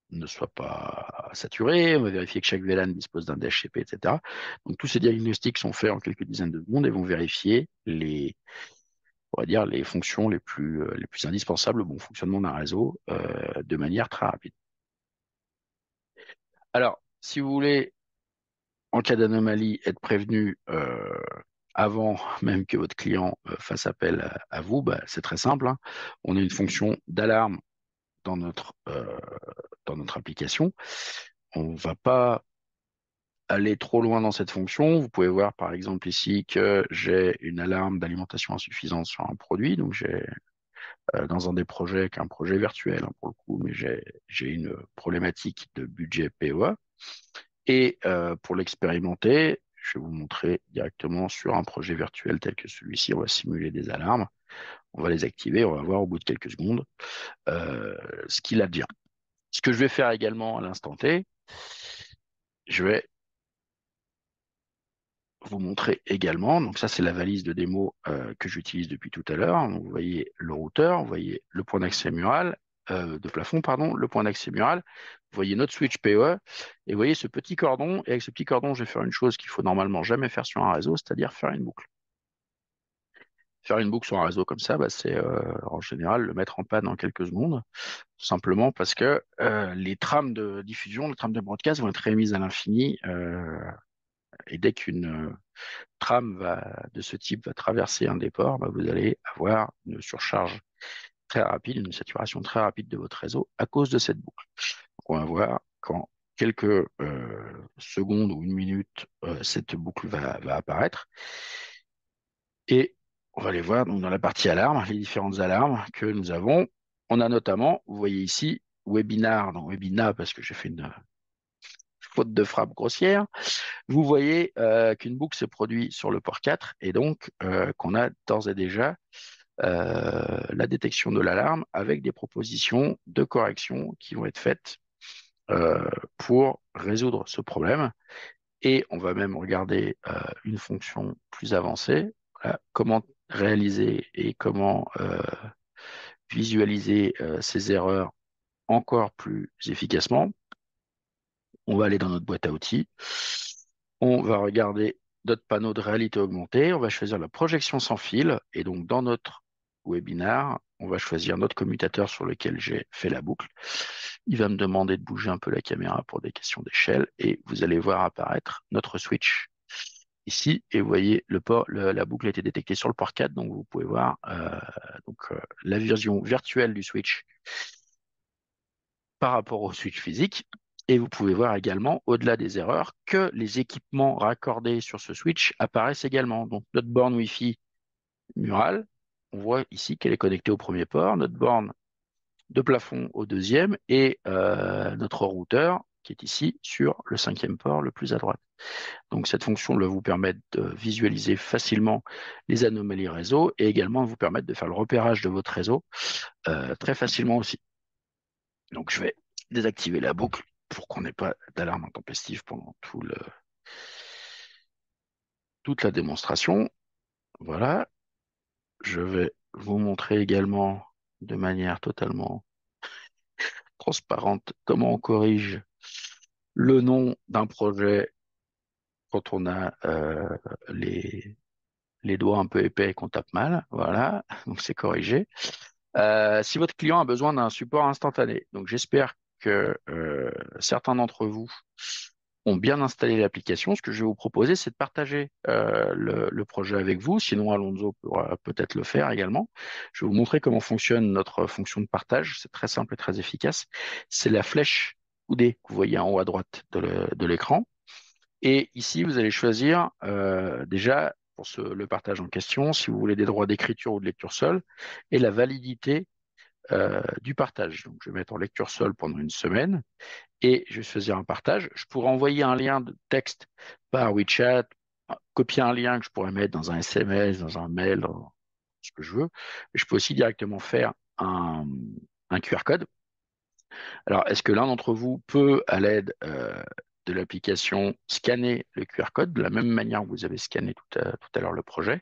ne soit pas saturé. On va vérifier que chaque VLAN dispose d'un DHCP, etc. Donc, tous ces diagnostics sont faits en quelques dizaines de secondes et vont vérifier on va dire, les fonctions les plus indispensables au bon fonctionnement d'un réseau de manière très rapide. Alors, si vous voulez en cas d'anomalie, être prévenu avant même que votre client fasse appel à vous, bah, c'est très simple, hein. On a une fonction d'alarme dans dans notre application. On ne va pas aller trop loin dans cette fonction. Vous pouvez voir par exemple ici que j'ai une alarme d'alimentation insuffisante sur un produit. Donc j'ai dans un des projets, qui est un projet virtuel hein, pour le coup, mais j'ai une problématique de budget POA. Et pour l'expérimenter, je vais vous montrer directement sur un projet virtuel tel que celui-ci. On va simuler des alarmes, on va les activer, on va voir au bout de quelques secondes euh, ce qu'il advient. Ce que je vais faire également à l'instant T, je vais vous montrer également, donc ça c'est la valise de démo que j'utilise depuis tout à l'heure. Donc, vous voyez le routeur, vous voyez le point d'accès mural, de plafond, pardon, le point d'accès mural, vous voyez notre switch PoE, et vous voyez ce petit cordon, et avec ce petit cordon, je vais faire une chose qu'il faut normalement jamais faire sur un réseau, c'est-à-dire faire une boucle. Faire une boucle sur un réseau comme ça, bah, c'est en général le mettre en panne en quelques secondes, tout simplement parce que les trames de diffusion, les trames de broadcast vont être rémises à l'infini, et dès qu'une trame de ce type va traverser un des ports, bah, vous allez avoir une surcharge très rapide, une saturation très rapide de votre réseau à cause de cette boucle. Donc, on va voir qu'en quelques secondes ou une minute, cette boucle va apparaître. Et on va aller voir donc, dans la partie alarme, les différentes alarmes que nous avons. On a notamment, vous voyez ici, webinar, donc webinar parce que j'ai fait une faute de frappe grossière. Vous voyez qu'une boucle se produit sur le port 4 et donc qu'on a d'ores et déjà la détection de l'alarme avec des propositions de correction qui vont être faites pour résoudre ce problème. Et on va même regarder une fonction plus avancée, voilà, comment réaliser et comment visualiser ces erreurs encore plus efficacement. On va aller dans notre boîte à outils. On va regarder notre panneau de réalité augmentée. On va choisir la projection sans fil. Et donc, dans notre webinar, on va choisir notre commutateur sur lequel j'ai fait la boucle. Il va me demander de bouger un peu la caméra pour des questions d'échelle. Et vous allez voir apparaître notre switch ici. Et vous voyez, la boucle a été détectée sur le port 4. Donc, vous pouvez voir la version virtuelle du switch par rapport au switch physique. Et vous pouvez voir également, au-delà des erreurs, que les équipements raccordés sur ce switch apparaissent également. Donc notre borne Wi-Fi murale, on voit ici qu'elle est connectée au premier port, notre borne de plafond au deuxième et notre routeur qui est ici sur le cinquième port le plus à droite. Donc cette fonction va vous permettre de visualiser facilement les anomalies réseau et également vous permettre de faire le repérage de votre réseau très facilement aussi. Donc, je vais désactiver la boucle pour qu'on n'ait pas d'alarme intempestive pendant toute la démonstration. Voilà. Je vais vous montrer également de manière totalement transparente comment on corrige le nom d'un projet quand on a les doigts un peu épais et qu'on tape mal. Voilà. Donc, c'est corrigé. Si votre client a besoin d'un support instantané, donc j'espère que certains d'entre vous ont bien installé l'application. Ce que je vais vous proposer, c'est de partager le projet avec vous. Sinon, Alonso pourra peut-être le faire également. Je vais vous montrer comment fonctionne notre fonction de partage. C'est très simple et très efficace. C'est la flèche coudée que vous voyez en haut à droite de l'écran. Et ici, vous allez choisir déjà pour le partage en question, si vous voulez des droits d'écriture ou de lecture seule, et la validité du partage. Donc, je vais mettre en lecture seule pendant une semaine et je vais choisir un partage. Je pourrais envoyer un lien de texte par WeChat, copier un lien que je pourrais mettre dans un SMS, dans un mail, dans ce que je veux. Je peux aussi directement faire un QR code. Alors, est-ce que l'un d'entre vous peut, à l'aide de l'application, scanner le QR code de la même manière que vous avez scanné tout à l'heure le projet?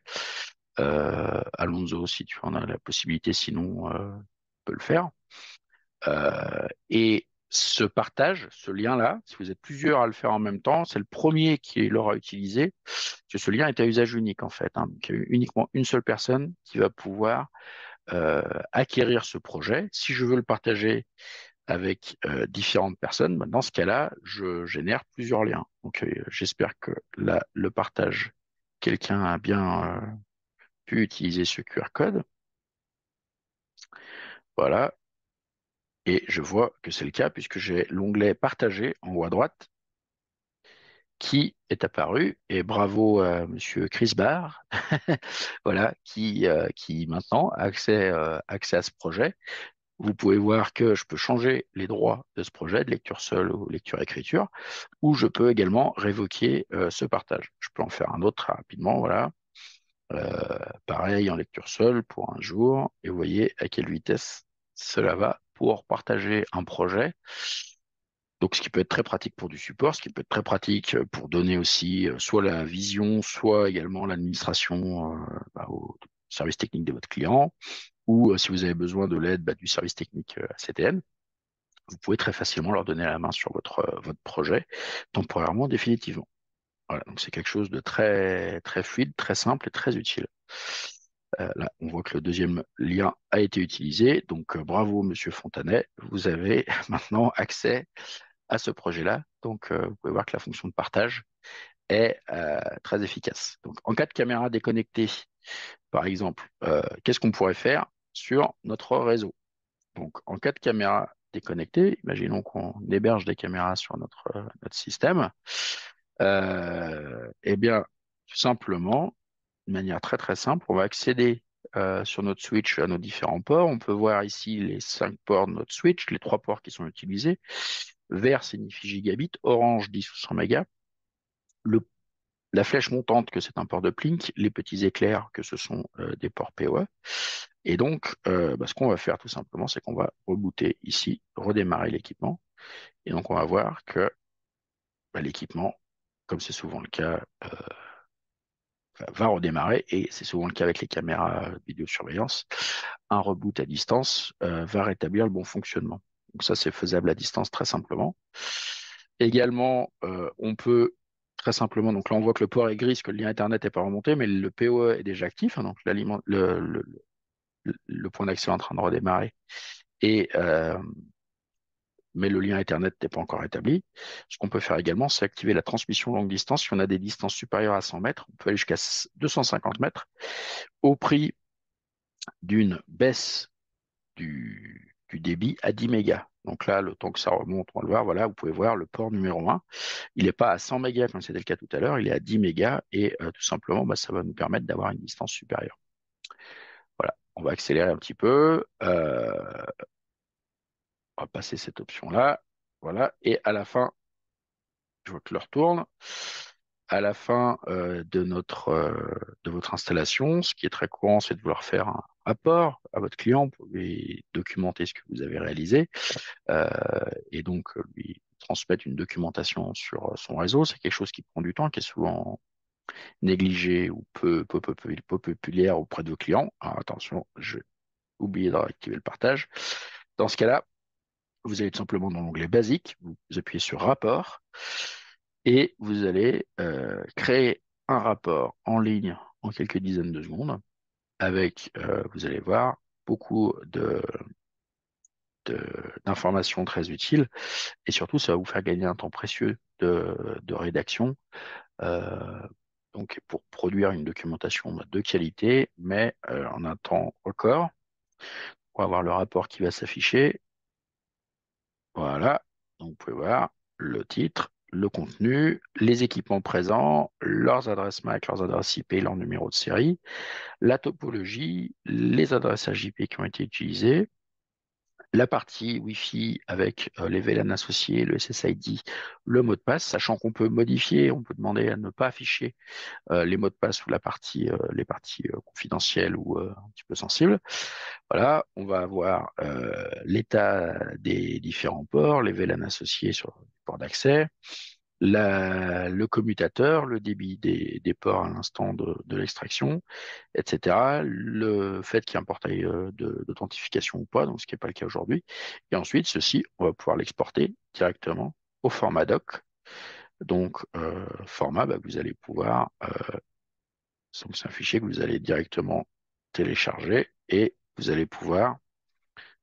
Alonso, si tu en as la possibilité, sinon, peut le faire. Et ce partage, ce lien-là, si vous êtes plusieurs à le faire en même temps, c'est le premier qui l'aura utilisé, parce que ce lien est à usage unique en fait. Hein. Donc, il y a uniquement une seule personne qui va pouvoir acquérir ce projet. Si je veux le partager avec différentes personnes, bah, dans ce cas-là, je génère plusieurs liens. Donc, j'espère que là, le partage, quelqu'un a bien pu utiliser ce QR code. Voilà. Et je vois que c'est le cas puisque j'ai l'onglet Partager en haut à droite qui est apparu. Et bravo à Monsieur Chris Barr, voilà, qui maintenant a accès à ce projet. Vous pouvez voir que je peux changer les droits de ce projet, de lecture seule ou lecture-écriture, ou je peux également révoquer ce partage. Je peux en faire un autre très rapidement, voilà. Pareil en lecture seule pour un jour, et vous voyez à quelle vitesse cela va pour partager un projet. Donc, ce qui peut être très pratique pour du support, ce qui peut être très pratique pour donner aussi soit la vision, soit également l'administration au service technique de votre client, ou si vous avez besoin de l'aide du service technique ACTN, vous pouvez très facilement leur donner la main sur votre projet, temporairement, définitivement. Voilà, donc c'est quelque chose de très, très fluide, très simple et très utile. Là, on voit que le deuxième lien a été utilisé. Donc, bravo, Monsieur Fontanet. Vous avez maintenant accès à ce projet-là. Donc, vous pouvez voir que la fonction de partage est très efficace. Donc, en cas de caméra déconnectée, par exemple, qu'est-ce qu'on pourrait faire sur notre réseau? Donc, en cas de caméra déconnectée, imaginons qu'on héberge des caméras sur notre système. Eh bien, tout simplement, de manière très très simple, on va accéder sur notre switch à nos différents ports. On peut voir ici les 5 ports de notre switch, les 3 ports qui sont utilisés. Vert signifie gigabit, orange 10 ou 100 mégas. Le, la flèche montante que c'est un port de Plink, les petits éclairs que ce sont des ports PoE. Et donc, ce qu'on va faire tout simplement, c'est qu'on va rebooter ici, redémarrer l'équipement. Et donc, on va voir que l'équipement, comme c'est souvent le cas, va redémarrer, et c'est souvent le cas avec les caméras vidéosurveillance, un reboot à distance va rétablir le bon fonctionnement. Donc ça, c'est faisable à distance très simplement. Également, on peut très simplement, donc là on voit que le port est gris, parce que le lien Internet n'est pas remonté, mais le PoE est déjà actif, hein, donc le point d'accès est en train de redémarrer, et, mais le lien Ethernet n'est pas encore établi. Ce qu'on peut faire également, c'est activer la transmission longue distance. Si on a des distances supérieures à 100 mètres, on peut aller jusqu'à 250 mètres au prix d'une baisse du débit à 10 mégas. Donc là, le temps que ça remonte, on va le voir. Voilà, vous pouvez voir le port numéro 1. Il n'est pas à 100 mégas comme c'était le cas tout à l'heure, il est à 10 mégas, et tout simplement, ça va nous permettre d'avoir une distance supérieure. Voilà, on va accélérer un petit peu. On va passer cette option-là. Voilà, et à la fin, je vois que l'heure tourne. À la fin de votre installation, ce qui est très courant, c'est de vouloir faire un rapport à votre client pour lui documenter ce que vous avez réalisé, euh, et donc lui transmettre une documentation sur son réseau. C'est quelque chose qui prend du temps, qui est souvent négligé ou peu populaire auprès de vos clients. Alors, attention, j'ai oublié de réactiver le partage. Dans ce cas-là, vous allez tout simplement dans l'onglet basique, vous appuyez sur rapport, et vous allez créer un rapport en ligne en quelques dizaines de secondes avec, vous allez voir, beaucoup d'informations très utiles, et surtout, ça va vous faire gagner un temps précieux de rédaction, euh, donc pour produire une documentation de qualité, mais en un temps record. On va avoir le rapport qui va s'afficher. Voilà, donc vous pouvez voir le titre, le contenu, les équipements présents, leurs adresses MAC, leurs adresses IP, leur numéro de série, la topologie, les adresses RJP qui ont été utilisées, la partie Wi-Fi avec les VLAN associés, le SSID, le mot de passe, sachant qu'on peut modifier, on peut demander à ne pas afficher les mots de passe ou les parties confidentielles ou un petit peu sensibles. Voilà, on va avoir l'état des différents ports, les VLAN associés sur le port d'accès, le commutateur, le débit des ports à l'instant de l'extraction, etc. Le fait qu'il y ait un portail d'authentification ou pas, donc ce qui n'est pas le cas aujourd'hui. Et ensuite, ceci, on va pouvoir l'exporter directement au format doc. Donc, format, vous allez pouvoir, donc c'est un fichier que vous allez directement télécharger, et vous allez pouvoir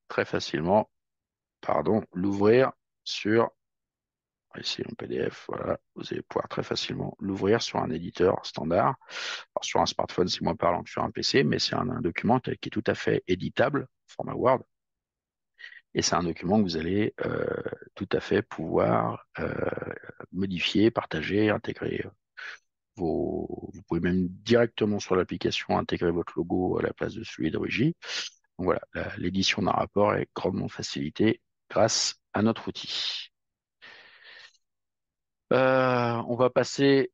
très facilement, pardon, l'ouvrir sur, ici en PDF, voilà, vous allez pouvoir très facilement l'ouvrir sur un éditeur standard. Alors, sur un smartphone, c'est moins parlant que sur un PC, mais c'est un document qui est tout à fait éditable, format Word, et c'est un document que vous allez tout à fait pouvoir modifier, partager, intégrer vous pouvez même directement sur l'application intégrer votre logo à la place de celui d'origine. Donc voilà, l'édition d'un rapport est grandement facilitée grâce à notre outil. On va passer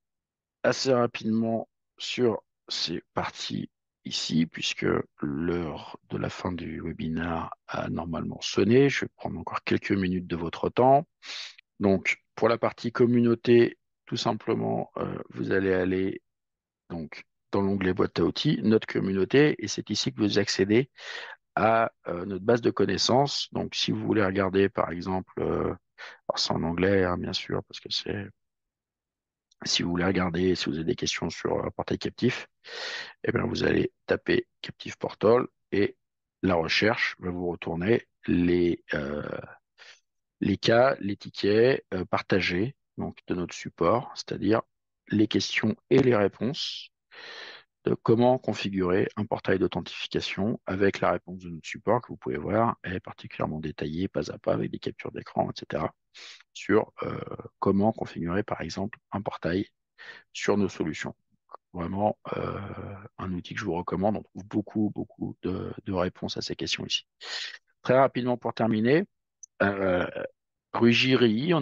assez rapidement sur ces parties ici, puisque l'heure de la fin du webinaire a normalement sonné. Je vais prendre encore quelques minutes de votre temps. Donc, pour la partie communauté, tout simplement, vous allez aller donc dans l'onglet boîte à outils, notre communauté, et c'est ici que vous accédez à notre base de connaissances. Donc, si vous voulez regarder, par exemple, alors c'est en anglais, hein, bien sûr, parce que c'est, si vous voulez regarder, si vous avez des questions sur portail captif, eh bien, vous allez taper Captive Portal et la recherche va vous retourner les cas, les tickets partagés donc de notre support, c'est-à-dire les questions et les réponses de comment configurer un portail d'authentification avec la réponse de notre support que vous pouvez voir est particulièrement détaillée pas à pas avec des captures d'écran, etc. sur comment configurer par exemple un portail sur nos solutions. Vraiment un outil que je vous recommande. On trouve beaucoup de réponses à ces questions ici. Très rapidement pour terminer, euh, Rugiri,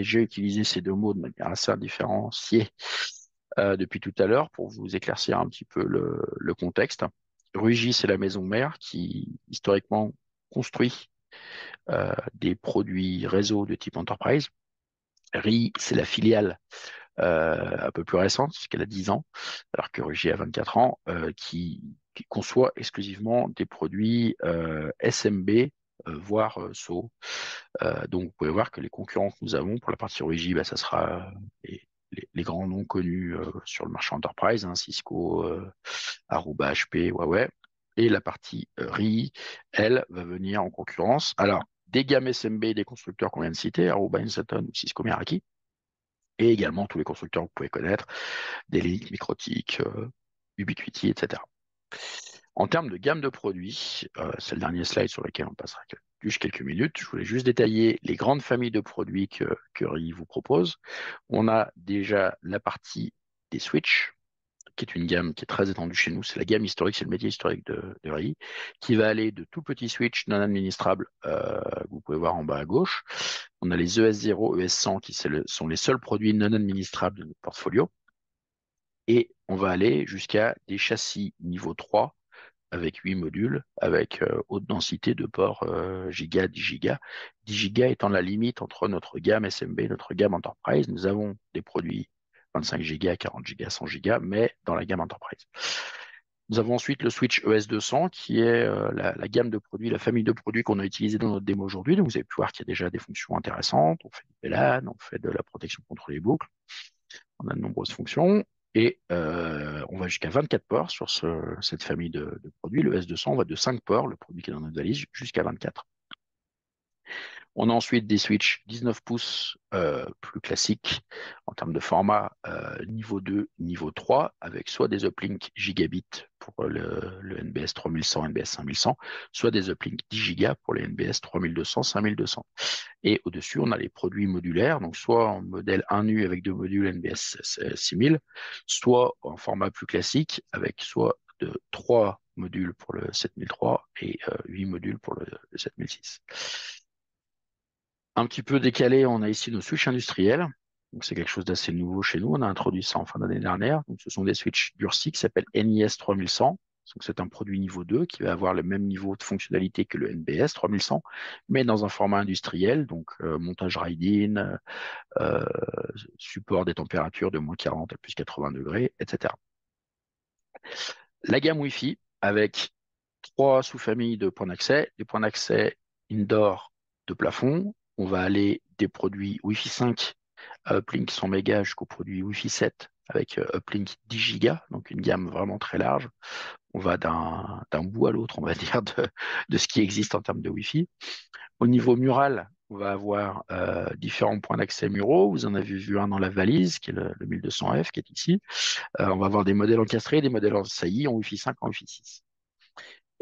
j'ai utilisé ces deux mots de manière assez différenciée depuis tout à l'heure pour vous éclaircir un petit peu le contexte. Rugy, c'est la maison mère qui, historiquement, construit des produits réseau de type enterprise. RI, c'est la filiale un peu plus récente, puisqu'elle a 10 ans, alors que Rugy a 24 ans, qui conçoit exclusivement des produits SMB, voire SO. Donc, vous pouvez voir que les concurrents que nous avons pour la partie Rugy, bah, ça sera les grands noms connus sur le marché enterprise, hein, Cisco, Aruba, HP, Huawei. Et la partie RI, elle, va venir en concurrence. Alors, des gammes SMB des constructeurs qu'on vient de citer, Aruba, Inseton, Cisco, Meraki, et également tous les constructeurs que vous pouvez connaître, Dell, Microtik, Ubiquiti, etc. En termes de gamme de produits, c'est le dernier slide sur lequel on passera juste quelques minutes. Je voulais juste détailler les grandes familles de produits que RI vous propose. On a déjà la partie des switches, qui est une gamme qui est très étendue chez nous. C'est la gamme historique, c'est le métier historique de RI, qui va aller de tout petits switches non administrables, que vous pouvez voir en bas à gauche. On a les ES0, ES100, qui sont les seuls produits non administrables de notre portfolio. Et on va aller jusqu'à des châssis niveau 3 avec 8 modules, avec haute densité de ports giga, 10 gigas. 10 gigas étant la limite entre notre gamme SMB et notre gamme Enterprise. Nous avons des produits 25 gigas, 40 gigas, 100 gigas, mais dans la gamme Enterprise. Nous avons ensuite le switch ES200, qui est la gamme de produits, la famille de produits qu'on a utilisé dans notre démo aujourd'hui. Donc, vous avez pu voir qu'il y a déjà des fonctions intéressantes. On fait du VLAN, on fait de la protection contre les boucles. On a de nombreuses fonctions. Et on va jusqu'à 24 ports sur cette famille de produits. Le S200, on va de 5 ports, le produit qui est dans notre valise, jusqu'à 24. On a ensuite des switches 19 pouces plus classiques en termes de format niveau 2, niveau 3, avec soit des uplink gigabit pour le NBS 3100, NBS 5100, soit des uplink 10 gigas pour les NBS 3200, 5200. Et au-dessus, on a les produits modulaires, donc soit en modèle 1U avec deux modules NBS 6000, soit en format plus classique avec soit de 3 modules pour le 7003 et 8 modules pour le 7006. Un petit peu décalé, on a ici nos switches industriels. Donc, c'est quelque chose d'assez nouveau chez nous. On a introduit ça en fin d'année dernière. Donc, ce sont des switches Dursi qui s'appellent NIS 3100. Donc, c'est un produit niveau 2 qui va avoir le même niveau de fonctionnalité que le NBS 3100, mais dans un format industriel. Donc, montage RIDE-in, euh, support des températures de moins 40 à plus 80 degrés, etc. La gamme Wi-Fi avec trois sous-familles de points d'accès. Les points d'accès indoor de plafond. On va aller des produits Wi-Fi 5 à uplink 100 mégas jusqu'aux produits Wi-Fi 7 avec uplink 10 gigas, donc une gamme vraiment très large. On va d'un bout à l'autre, on va dire, de ce qui existe en termes de Wi-Fi. Au niveau mural, on va avoir différents points d'accès muraux. Vous en avez vu un dans la valise, qui est le 1200F, qui est ici. On va avoir des modèles encastrés, des modèles en saillie, en Wi-Fi 5, en Wi-Fi 6.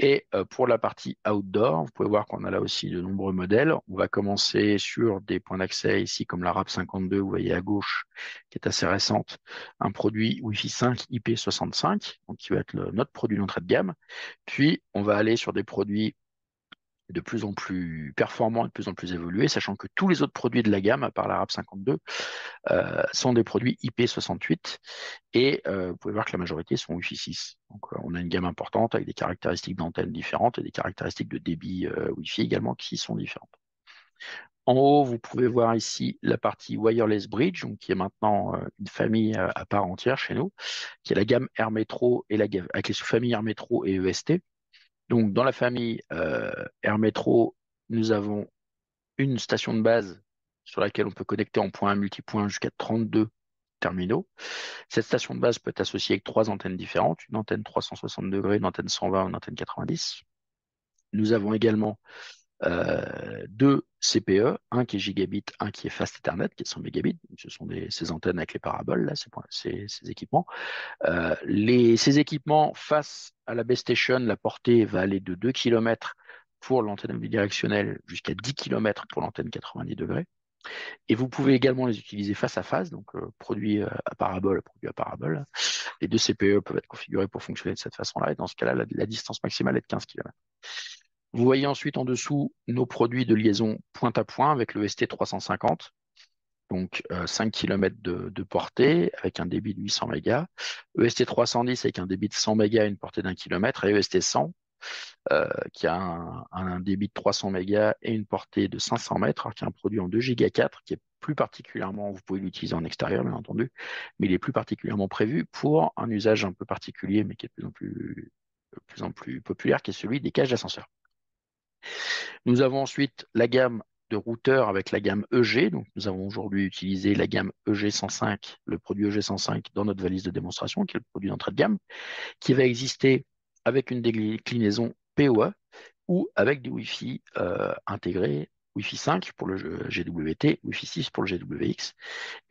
Et pour la partie outdoor, vous pouvez voir qu'on a là aussi de nombreux modèles. On va commencer sur des points d'accès ici comme la RAP 52, vous voyez à gauche, qui est assez récente, un produit Wi-Fi 5 IP65, donc qui va être notre produit d'entrée de gamme. Puis on va aller sur des produits de plus en plus performants et de plus en plus évolués, sachant que tous les autres produits de la gamme, à part la RAP 52, sont des produits IP68 et vous pouvez voir que la majorité sont Wi-Fi 6. Donc on a une gamme importante avec des caractéristiques d'antenne différentes et des caractéristiques de débit Wi-Fi également qui sont différentes. En haut, vous pouvez voir ici la partie Wireless Bridge, donc, qui est maintenant une famille à part entière chez nous, qui est la gamme Air Metro et avec les sous-familles Air Metro et EST. Donc, dans la famille Air Metro, nous avons une station de base sur laquelle on peut connecter en point à multipoint jusqu'à 32 terminaux. Cette station de base peut être associée avec trois antennes différentes, une antenne 360 degrés, une antenne 120, une antenne 90. Nous avons également deux CPE, un qui est gigabit, un qui est fast Ethernet, qui est 100 mégabits. Ce sont ces antennes avec les paraboles, là, ces équipements. Ces équipements, face à la base station, la portée va aller de 2 km pour l'antenne bidirectionnelle jusqu'à 10 km pour l'antenne 90 degrés. Et vous pouvez également les utiliser face à face, donc produit à parabole, produit à parabole. Les deux CPE peuvent être configurés pour fonctionner de cette façon-là. Et dans ce cas-là, la distance maximale est de 15 km. Vous voyez ensuite en dessous nos produits de liaison point à point avec le ST350, donc 5 km de portée avec un débit de 800 mégas, EST310 avec un débit de 100 mégas et une portée d'un kilomètre, et EST100 qui a un débit de 300 mégas et une portée de 500 mètres, alors qui est un produit en 2 giga 4 qui est plus particulièrement, vous pouvez l'utiliser en extérieur bien entendu, mais il est plus particulièrement prévu pour un usage un peu particulier, mais qui est de plus en plus populaire, qui est celui des cages d'ascenseur. Nous avons ensuite la gamme de routeurs avec la gamme EG. Donc, nous avons aujourd'hui utilisé la gamme EG105, le produit EG105 dans notre valise de démonstration, qui est le produit d'entrée de gamme, qui va exister avec une déclinaison PoE ou avec du Wi-Fi intégré, Wi-Fi 5 pour le GWT, Wi-Fi 6 pour le GWX.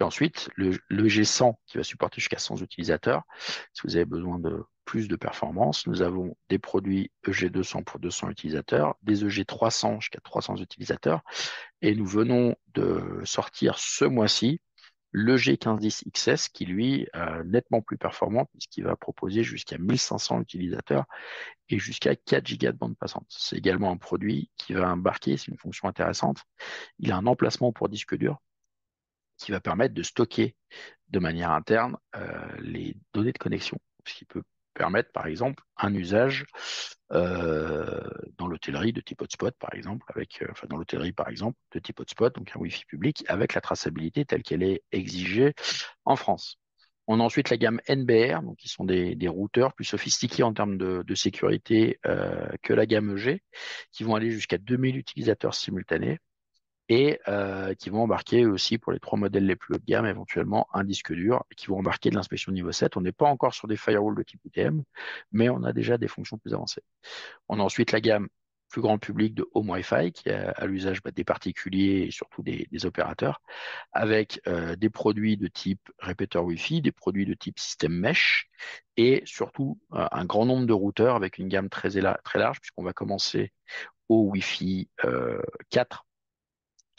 Et ensuite, le G100 qui va supporter jusqu'à 100 utilisateurs. Si vous avez besoin de plus de performance, nous avons des produits EG200 pour 200 utilisateurs, des EG300 jusqu'à 300 utilisateurs. Et nous venons de sortir ce mois-ci le G1510 XS qui, lui, est nettement plus performant puisqu'il va proposer jusqu'à 1500 utilisateurs et jusqu'à 4 gigas de bande passante. C'est également un produit qui va embarquer, c'est une fonction intéressante. Il a un emplacement pour disque dur qui va permettre de stocker de manière interne les données de connexion, ce qui peut permettre, par exemple, un usage euh, dans l'hôtellerie de type hotspot, par exemple, enfin dans l'hôtellerie, par exemple, de type hotspot, donc un Wi-Fi public, avec la traçabilité telle qu'elle est exigée en France. On a ensuite la gamme NBR, donc qui sont des routeurs plus sophistiqués en termes de sécurité que la gamme EG, qui vont aller jusqu'à 2000 utilisateurs simultanés et qui vont embarquer aussi pour les trois modèles les plus haut de gamme, éventuellement un disque dur, et qui vont embarquer de l'inspection niveau 7. On n'est pas encore sur des firewalls de type UTM, mais on a déjà des fonctions plus avancées. On a ensuite la gamme plus grand public de Home Wi-Fi, qui est à l'usage des particuliers et surtout des opérateurs, avec des produits de type répéteur Wi-Fi, des produits de type système mesh, et surtout un grand nombre de routeurs avec une gamme très large, puisqu'on va commencer au Wi-Fi 4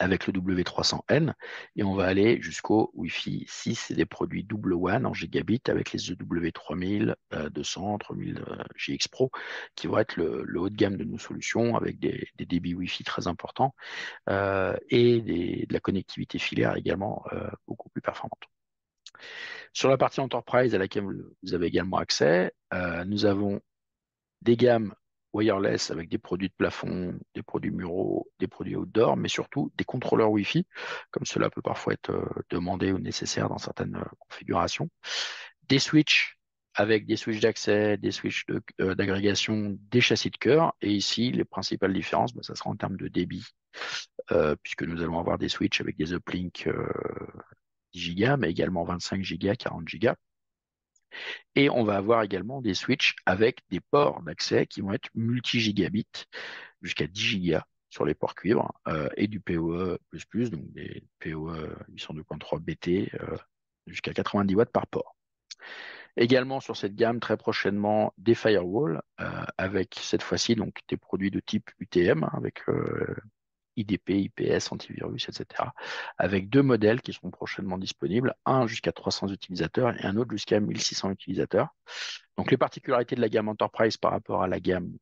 avec le W300N et on va aller jusqu'au Wi-Fi 6 et des produits double WAN en gigabit avec les EW3000, 200, 3000 GX Pro qui vont être le haut de gamme de nos solutions avec des débits Wi-Fi très importants et de la connectivité filaire également beaucoup plus performante. Sur la partie enterprise à laquelle vous avez également accès, nous avons des gammes wireless avec des produits de plafond, des produits muraux, des produits outdoor, mais surtout des contrôleurs Wi-Fi, comme cela peut parfois être demandé ou nécessaire dans certaines configurations. Des switches avec des switches d'accès, des switches d'agrégation, des châssis de cœur. Et ici, les principales différences, ça sera en termes de débit, puisque nous allons avoir des switches avec des uplinks 10 Go, mais également 25 Go, 40 Go. Et on va avoir également des switches avec des ports d'accès qui vont être multi-gigabits jusqu'à 10 gigas sur les ports cuivre et du PoE++, donc des PoE 802.3 BT jusqu'à 90 watts par port. Également sur cette gamme, très prochainement, des firewalls avec cette fois-ci donc des produits de type UTM avec IDP, IPS, antivirus, etc. Avec deux modèles qui seront prochainement disponibles, un jusqu'à 300 utilisateurs et un autre jusqu'à 1600 utilisateurs. Donc les particularités de la gamme Enterprise par rapport à la gamme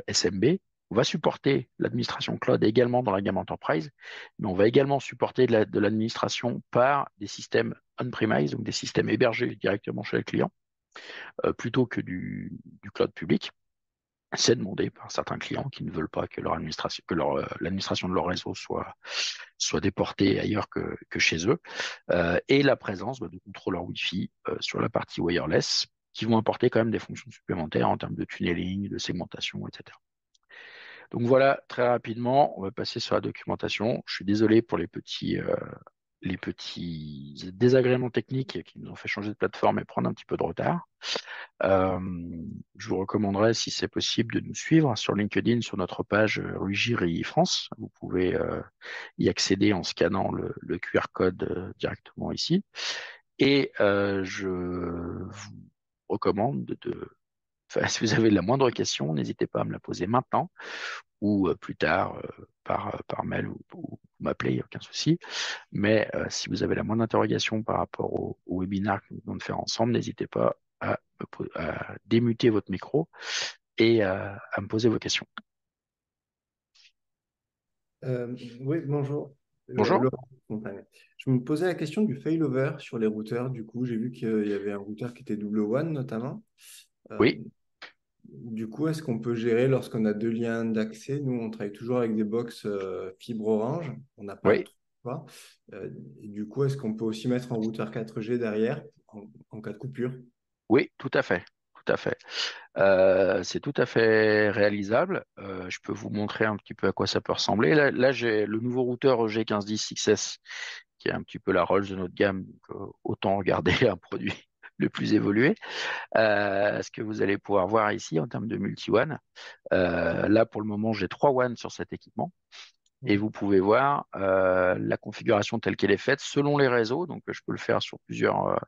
SMB, on va supporter l'administration cloud également dans la gamme Enterprise, mais on va également supporter de l'administration par des systèmes on-premise, donc des systèmes hébergés directement chez le client, plutôt que du cloud public. c'est demandé par certains clients qui ne veulent pas que leur administration, l'administration de leur réseau soit déportée ailleurs que chez eux, et la présence de contrôleurs Wi-Fi sur la partie wireless qui vont apporter quand même des fonctions supplémentaires en termes de tunneling, de segmentation, etc. Donc voilà, très rapidement, on va passer sur la documentation. Je suis désolé pour les petits désagréments techniques qui nous ont fait changer de plateforme et prendre un petit peu de retard. Euh, je vous recommanderais, si c'est possible, de nous suivre sur LinkedIn, sur notre page Rugiri France. Vous pouvez y accéder en scannant le QR code directement ici. Et je vous recommande enfin, si vous avez la moindre question, n'hésitez pas à me la poser maintenant ou plus tard par mail ou m'appeler, il n'y a aucun souci. Mais si vous avez la moindre interrogation par rapport au webinaire que nous venons de faire ensemble, n'hésitez pas à démuter votre micro et à me poser vos questions. Oui, bonjour. Bonjour. Laurent Montagne. Je me posais la question du failover sur les routeurs. Du coup, j'ai vu qu'il y avait un routeur qui était double WAN notamment. Euh, Oui, du coup, est-ce qu'on peut gérer lorsqu'on a deux liens d'accès? Nous, on travaille toujours avec des box fibre Orange. On n'a pas le oui, choix. Et du coup, est-ce qu'on peut aussi mettre un routeur 4G derrière en cas de coupure? oui, tout à fait. Tout à fait. C'est tout à fait réalisable. Je peux vous montrer un petit peu à quoi ça peut ressembler. Là, j'ai le nouveau routeur G1510 XS qui est un petit peu la Rolls de notre gamme. Donc, autant regarder un produit le plus évolué. Ce que vous allez pouvoir voir ici en termes de multi-WAN. Là, pour le moment, j'ai 3 WAN sur cet équipement. Et vous pouvez voir la configuration telle qu'elle est faite selon les réseaux. Donc, je peux le faire sur plusieurs.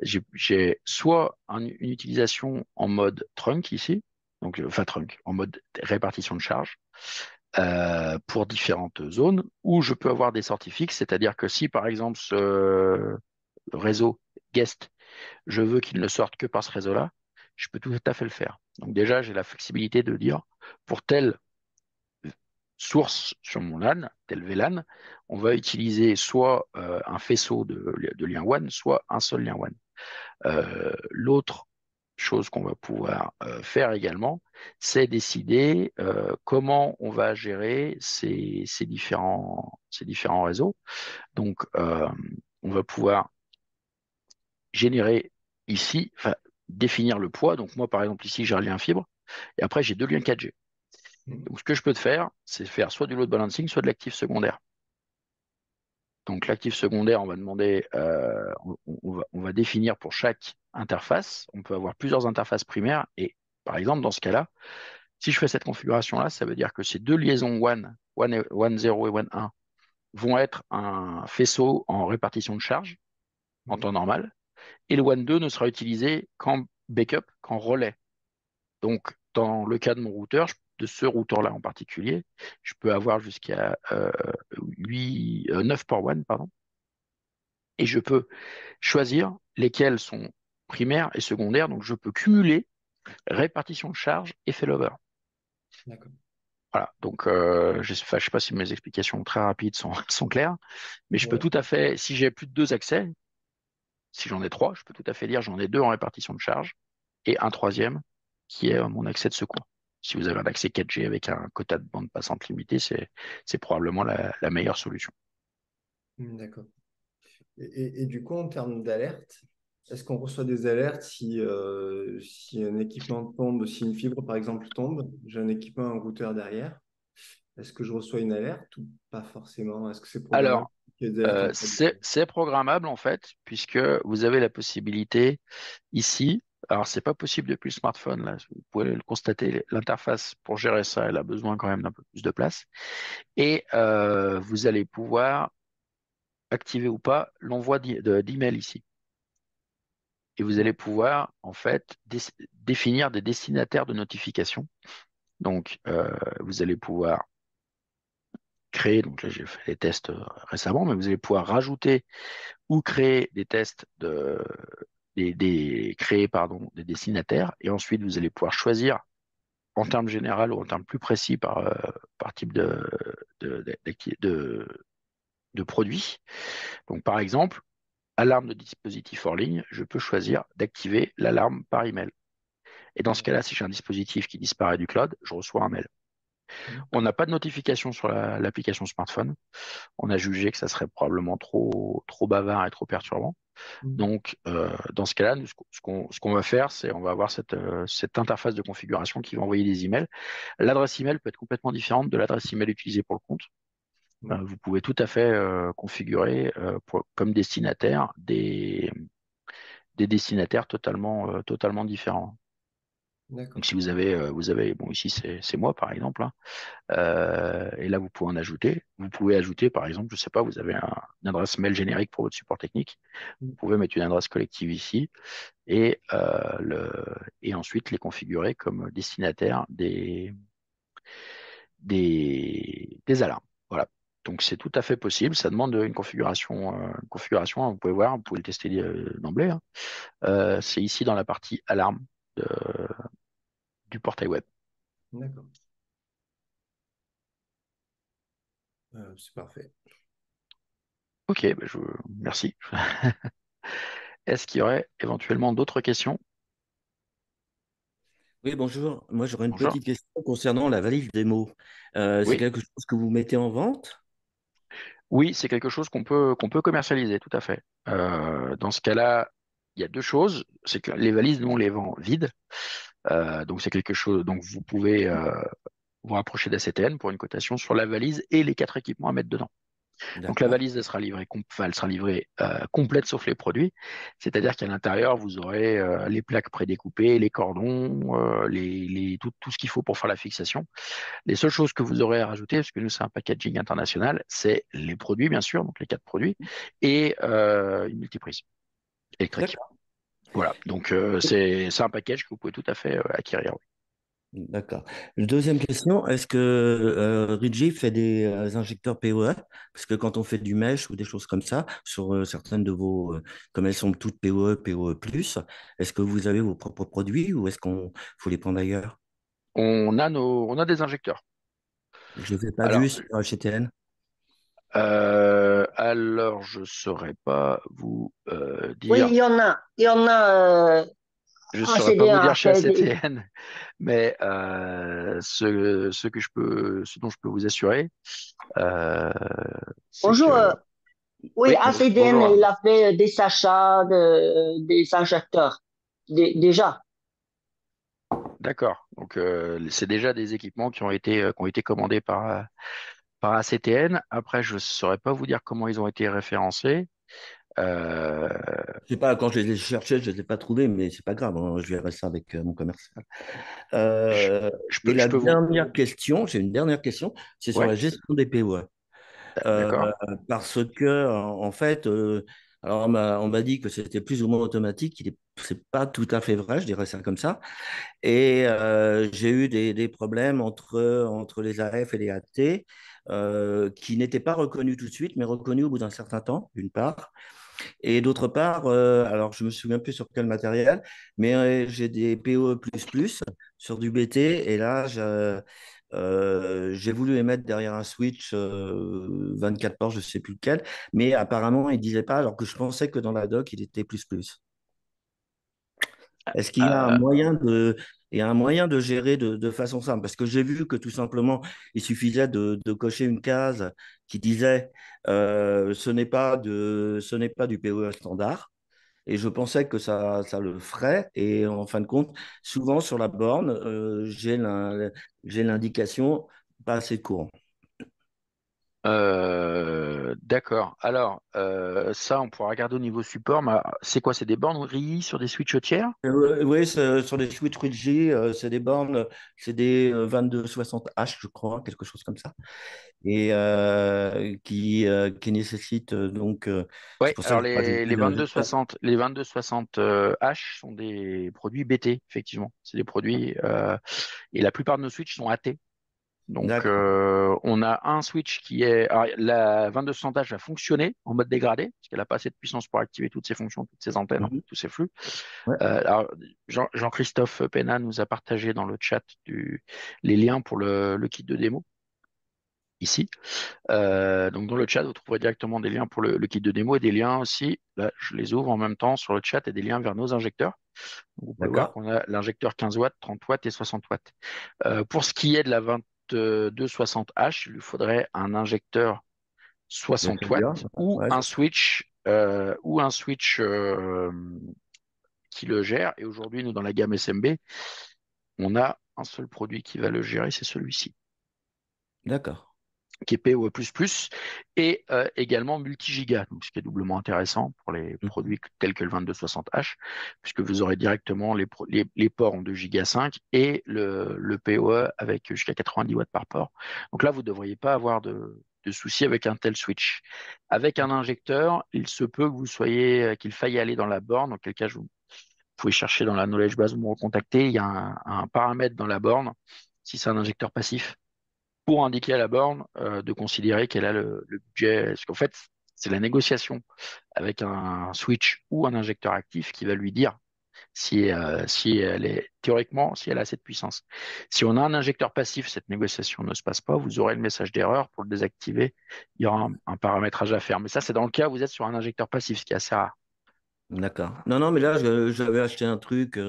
J'ai soit une utilisation en mode trunk ici, donc enfin trunk, en mode répartition de charge pour différentes zones, ou je peux avoir des sorties fixes, c'est-à-dire que si par exemple ce réseau guest, je veux qu'il ne sorte que par ce réseau-là, je peux tout à fait le faire. Donc déjà, j'ai la flexibilité de dire pour telle source sur mon LAN, tel VLAN, on va utiliser soit un faisceau de lien WAN, soit un seul lien WAN. L'autre chose qu'on va pouvoir faire également, c'est décider comment on va gérer ces différents réseaux. Donc, on va pouvoir générer ici, enfin, définir le poids. Donc, moi, par exemple, ici, j'ai un lien fibre et après, j'ai deux liens 4G. Donc, ce que je peux te faire, c'est faire soit du load balancing, soit de l'actif secondaire. Donc, l'actif secondaire, on va demander, on va définir pour chaque interface. On peut avoir plusieurs interfaces primaires. Et par exemple, dans ce cas-là, si je fais cette configuration-là, ça veut dire que ces deux liaisons WAN 0 et WAN 1 vont être un faisceau en répartition de charge en temps normal. Et le WAN 2 ne sera utilisé qu'en backup, qu'en relais. Donc, dans le cas de mon routeur, de ce routeur-là en particulier, je peux avoir jusqu'à 9 ports WAN, pardon, et je peux choisir lesquels sont primaires et secondaires. Donc, je peux cumuler répartition de charge et failover. D'accord. Voilà. Donc, enfin, je sais pas si mes explications très rapides sont, sont claires, mais je peux Ouais. tout à fait, si j'ai plus de deux accès, si j'en ai trois, je peux tout à fait dire j'en ai deux en répartition de charge et un troisième qui est mon accès de secours. Si vous avez un accès 4G avec un quota de bande passante limité, c'est probablement la meilleure solution. D'accord. Et du coup, en termes d'alerte, est-ce qu'on reçoit des alertes si un équipement tombe, si une fibre par exemple tombe, j'ai un équipement, un routeur derrière, est-ce que je reçois une alerte ou pas forcément? Est-ce que c'est programmable Alors, qu'il y ait des alertes en cas de... c'est programmable en fait, puisque vous avez la possibilité ici. Alors, c'est pas possible depuis le smartphone, là. Vous pouvez le constater, l'interface pour gérer ça, elle a besoin quand même d'un peu plus de place. Et vous allez pouvoir activer ou pas l'envoi d'email ici. Et vous allez pouvoir, en fait, définir des destinataires de notification. Donc, vous allez pouvoir créer, donc là, j'ai fait les tests récemment, mais vous allez pouvoir rajouter ou créer des tests créer, pardon, des destinataires. Et ensuite, vous allez pouvoir choisir en termes généraux ou en termes plus précis par type de, de produit. Donc, par exemple, alarme de dispositif hors ligne, je peux choisir d'activer l'alarme par email. Et dans ce cas-là, si j'ai un dispositif qui disparaît du cloud, je reçois un mail. On n'a pas de notification sur l'application smartphone. On a jugé que ça serait probablement trop bavard et trop perturbant. Donc, dans ce cas-là, nous, ce qu'on va faire, c'est on va avoir cette interface de configuration qui va envoyer des emails. L'adresse email peut être complètement différente de l'adresse email utilisée pour le compte. Vous pouvez tout à fait configurer comme destinataire des destinataires totalement différents. Donc, D'accord. si vous avez, bon, ici c'est moi par exemple, hein. Et là, vous pouvez en ajouter. Vous pouvez ajouter, par exemple, je sais pas, vous avez une adresse mail générique pour votre support technique. Vous pouvez mettre une adresse collective ici et, et ensuite les configurer comme destinataire des alarmes. Voilà. Donc c'est tout à fait possible. Ça demande une configuration, hein. Vous pouvez voir, vous pouvez le tester d'emblée, hein. C'est ici dans la partie alarme du portail web. D'accord. C'est parfait. Ok, ben merci. Est-ce qu'il y aurait éventuellement d'autres questions? Oui, bonjour. Moi, j'aurais une Bonjour. petite question concernant la valise démo. C'est Oui, quelque chose que vous mettez en vente? oui, c'est quelque chose qu'on peut commercialiser, tout à fait. Dans ce cas-là, il y a deux choses. C'est que les valises, nous, on les vend vides. Donc c'est quelque chose. Donc vous pouvez vous rapprocher d'ACTN pour une cotation sur la valise et les 4 équipements à mettre dedans. Donc la D'accord. valise, elle sera livrée, enfin, elle sera livrée complète sauf les produits. C'est-à-dire qu'à l'intérieur, vous aurez les plaques prédécoupées, les cordons, tout ce qu'il faut pour faire la fixation. Les seules choses que vous aurez à rajouter, parce que nous, c'est un packaging international, c'est les produits, bien sûr, donc les 4 produits, et une multiprise électrique. D'accord. Voilà, donc c'est un package que vous pouvez tout à fait acquérir. Oui. D'accord. Deuxième question, est-ce que Ridgey fait des injecteurs PoE? Parce que quand on fait du mesh ou des choses comme ça, sur certaines de vos, comme elles sont toutes PoE, PoE+, est-ce que vous avez vos propres produits ou est-ce qu'on faut les prendre ailleurs? On a des injecteurs. Je ne les ai pas vus Alors, sur HTN. je ne saurais pas vous Oui, dire, il y en a je en saurais pas vous CDN dire à chez faire ACTN, mais ce dont je peux vous assurer, euh, c'est Bonjour, que, oui, oui, ACDN, bonjour il Anne. a fait des achats des injecteurs, déjà. D'accord. Donc, c'est déjà des équipements qui ont été commandés par ACTN. Après, je ne saurais pas vous dire comment ils ont été référencés. Euh, Je sais pas, quand je les ai cherchés, je ne les ai pas trouvés, mais c'est pas grave, hein, je verrai ça avec mon commercial. je, Euh, je et peux, je la peux vous. dernière question, j'ai une dernière question, c'est sur Ouais, la gestion des POE. Euh, d'accord. Parce que, en fait, alors on m'a dit que c'était plus ou moins automatique, c'est pas tout à fait vrai, je dirais ça comme ça. Et j'ai eu des problèmes entre les AF et les AT qui n'étaient pas reconnus tout de suite, mais reconnus au bout d'un certain temps, d'une part. Et d'autre part, alors je me souviens plus sur quel matériel, mais j'ai des PoE++ sur du BT, et là, j'ai voulu les mettre derrière un switch 24 ports, je ne sais plus lequel, mais apparemment, il ne disait pas, alors que je pensais que dans la doc, il était plus plus. Est-ce qu'il y a un Euh, moyen il y a un moyen de gérer de façon simple? Parce que j'ai vu que tout simplement, il suffisait de cocher une case qui disait ce n'est pas du PoE standard. Et je pensais que ça le ferait. Et en fin de compte, souvent sur la borne, j'ai l'indication pas assez de courant. d'accord. Alors, ça, on pourra regarder au niveau support. Mais c'est quoi? C'est des bornes RII sur des switches tiers? Oui, sur les switch 3G, c'est des bornes, c'est des 2260H, je crois, quelque chose comme ça. Et qui nécessitent Oui, c'est pour ça alors que j'ai les, rajouté les l'injecteur. 2260, les 2260 H sont des produits BT, effectivement. C'est des produits, et la plupart de nos switches sont AT. Donc, D'accord. on a un switch qui est. Alors, la 2260H va fonctionner en mode dégradé, parce qu'elle n'a pas assez de puissance pour activer toutes ses fonctions, toutes ses antennes, Mhm. tous ses flux. Ouais. Alors, Jean-Christophe Pena nous a partagé dans le chat les liens pour le kit de démo, ici. Donc, dans le chat, vous trouverez directement des liens pour le kit de démo et des liens aussi. Là, je les ouvre en même temps sur le chat et des liens vers nos injecteurs. Vous pouvez voir D'accord. qu'on a l'injecteur 15 watts, 30 watts et 60 watts. Pour ce qui est de la 2260H, il lui faudrait un injecteur Le 60 Symbian, watts ou ouais, un c'est ça. switch, qui le gère. Et aujourd'hui, nous, dans la gamme SMB, on a un seul produit qui va le gérer, c'est celui-ci, D'accord. qui est PoE++, et également multi-giga, donc ce qui est doublement intéressant pour les Mhm. produits tels que le 2260H, puisque vous aurez directement les ports en 2 giga 5 et le PoE avec jusqu'à 90 watts par port. Donc là, vous ne devriez pas avoir de soucis avec un tel switch. Avec un injecteur, il se peut que vous soyez, qu'il faille aller dans la borne, dans quel cas vous pouvez chercher dans la knowledge base ou me recontacter. Il y a un paramètre dans la borne, si c'est un injecteur passif, pour indiquer à la borne de considérer qu'elle a le budget. Parce qu'en fait, c'est la négociation avec un switch ou un injecteur actif qui va lui dire si elle est théoriquement, si elle a assez de puissance. Si on a un injecteur passif, cette négociation ne se passe pas, vous aurez le message d'erreur. Pour le désactiver, il y aura un paramétrage à faire. Mais ça, c'est dans le cas où vous êtes sur un injecteur passif, ce qui est assez rare. D'accord. Non, non, mais là, j'avais acheté un truc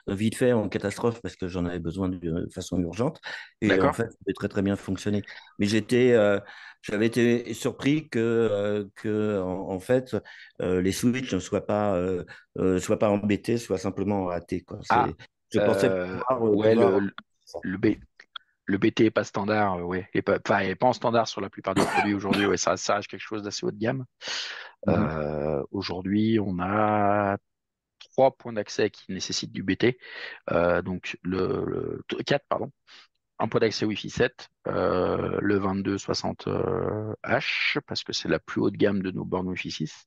vite fait en catastrophe parce que j'en avais besoin de façon urgente. Et en D'accord? fait, ça avait très, très bien fonctionné. Mais j'avais été surpris en fait, les switches ne soient pas embêtés, soient simplement ratés, quoi. Ah, Je pensais ouais, pouvoir ça. le, B- le BT est pas standard, ouais. Il est pas en standard sur la plupart des produits aujourd'hui. Ouais, ça reste quelque chose d'assez haut de gamme. Mhm. Aujourd'hui, on a 3 points d'accès qui nécessitent du BT. Donc, 4, pardon. Un point d'accès Wi-Fi 7, le 2260H, parce que c'est la plus haute gamme de nos bornes Wi-Fi 6.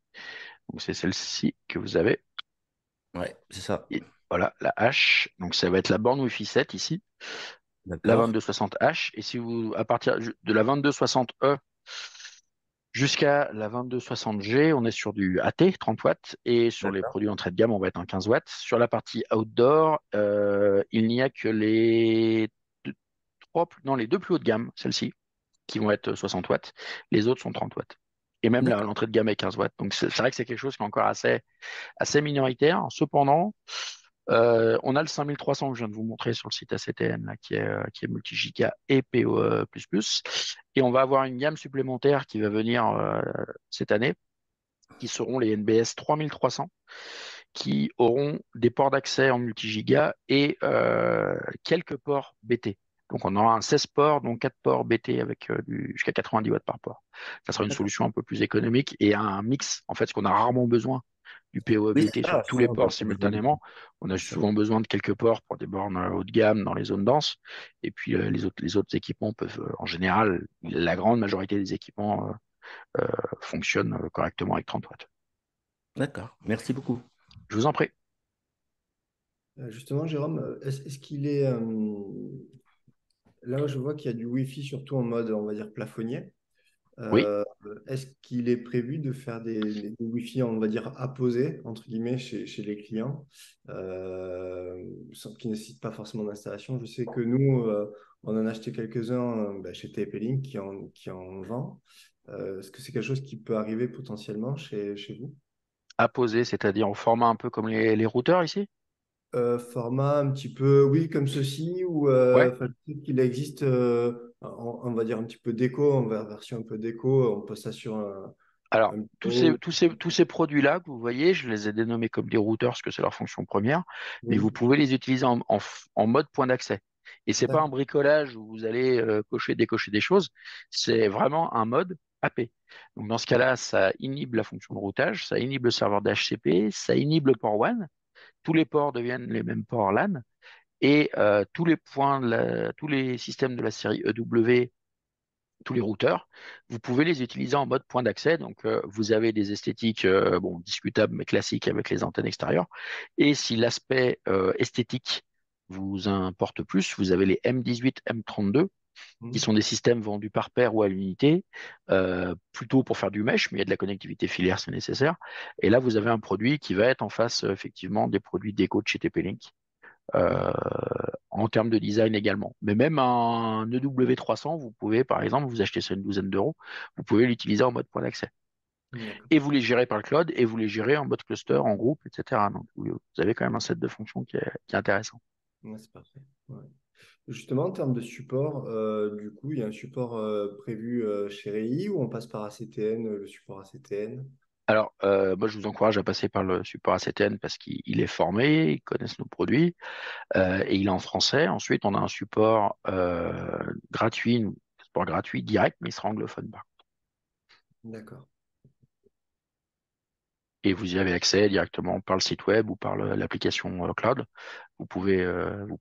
Donc, c'est celle-ci que vous avez. Ouais, c'est ça. Et voilà, la H. Donc, ça va être la borne Wi-Fi 7 ici, la D'accord. 2260H. Et si vous, à partir de la 2260E jusqu'à la 2260G, on est sur du AT, 30 watts. Et sur les D'accord. produits entrée de gamme, on va être en 15 watts. Sur la partie outdoor, il n'y a que deux, non, les deux plus hautes de gamme, celles-ci, qui vont être 60 watts. Les autres sont 30 watts. Et même D'accord. l'entrée de gamme est 15 watts. Donc c'est vrai que c'est quelque chose qui est encore assez minoritaire. Cependant, on a le 5300 que je viens de vous montrer sur le site ACTN, là, qui est multi-giga et PoE++. Et on va avoir une gamme supplémentaire qui va venir cette année, qui seront les NBS 3300, qui auront des ports d'accès en multi-giga et quelques ports BT. Donc on aura un 16 ports, dont 4 ports BT avec jusqu'à 90 watts par port. Ça sera une D'accord. solution un peu plus économique et un mix, en fait, ce qu'on a rarement besoin du Oui, c'est PoE-BT sur ça. tous les Sinon, on ports va pas besoin de simultanément. On a c'est ça. souvent besoin de quelques ports pour des bornes haut de gamme dans les zones denses. Et puis les autres équipements peuvent, en général, la grande majorité des équipements fonctionnent correctement avec 30 watts. D'accord. Merci beaucoup. Je vous en prie. Justement, Jérôme, est-ce qu'il est, là, je vois qu'il y a du Wi-Fi surtout en mode, on va dire, plafonnier. Oui, Euh, Est-ce qu'il est prévu de faire des Wi-Fi, on va dire, apposés, entre guillemets, chez les clients, qui ne nécessitent pas forcément d'installation? Je sais que nous, on en a acheté quelques-uns bah, chez TP-Link qui en vend. Est-ce que c'est quelque chose qui peut arriver potentiellement chez vous? apposé, c'est-à-dire en format un peu comme les routeurs ici. Format un petit peu, oui, comme ceci, ou Ouais. enfin, je sais qu'il existe, on va dire un petit peu déco, version un peu déco, on pose ça sur Alors, un tous ces, bureau. tous ces, tous ces produits-là que vous voyez, je les ai dénommés comme des routeurs parce que c'est leur fonction première, mais vous Oui, pouvez les utiliser en mode point d'accès. Et c'est pas un d'accord. bricolage où vous allez cocher, décocher des choses, c'est vraiment un mode AP. Donc dans ce cas-là, ça inhibe la fonction de routage, ça inhibe le serveur d'HCP, ça inhibe le port WAN, tous les ports deviennent les mêmes ports LAN, et tous les points, tous les systèmes de la série EW, tous les routeurs, vous pouvez les utiliser en mode point d'accès. Donc, vous avez des esthétiques bon, discutables, mais classiques avec les antennes extérieures. Et si l'aspect esthétique vous importe plus, vous avez les M18, M32, qui Mhm. sont des systèmes vendus par paire ou à l'unité, plutôt pour faire du mesh, mais il y a de la connectivité filaire, c'est nécessaire. Et là, vous avez un produit qui va être en face, effectivement, des produits déco de chez TP-Link euh, en termes de design également. Mais même un EW300, vous pouvez, par exemple, vous achetez ça une douzaine d'euros, vous pouvez l'utiliser en mode point d'accès. D'accord. Et vous les gérez par le cloud et vous les gérez en mode cluster, en groupe, etc. Donc, vous avez quand même un set de fonctions qui est intéressant. Ouais, c'est parfait. Ouais. Justement, en termes de support, du coup, il y a un support prévu chez Rei ou on passe par ACTN, le support ACTN? Alors, moi, je vous encourage à passer par le support ACTN parce qu'il est formé, ils connaissent nos produits et il est en français. Ensuite, on a un support gratuit, support gratuit direct, mais il sera anglophone. D'accord. Et vous y avez accès directement par le site web ou par l'application cloud. Vous pouvez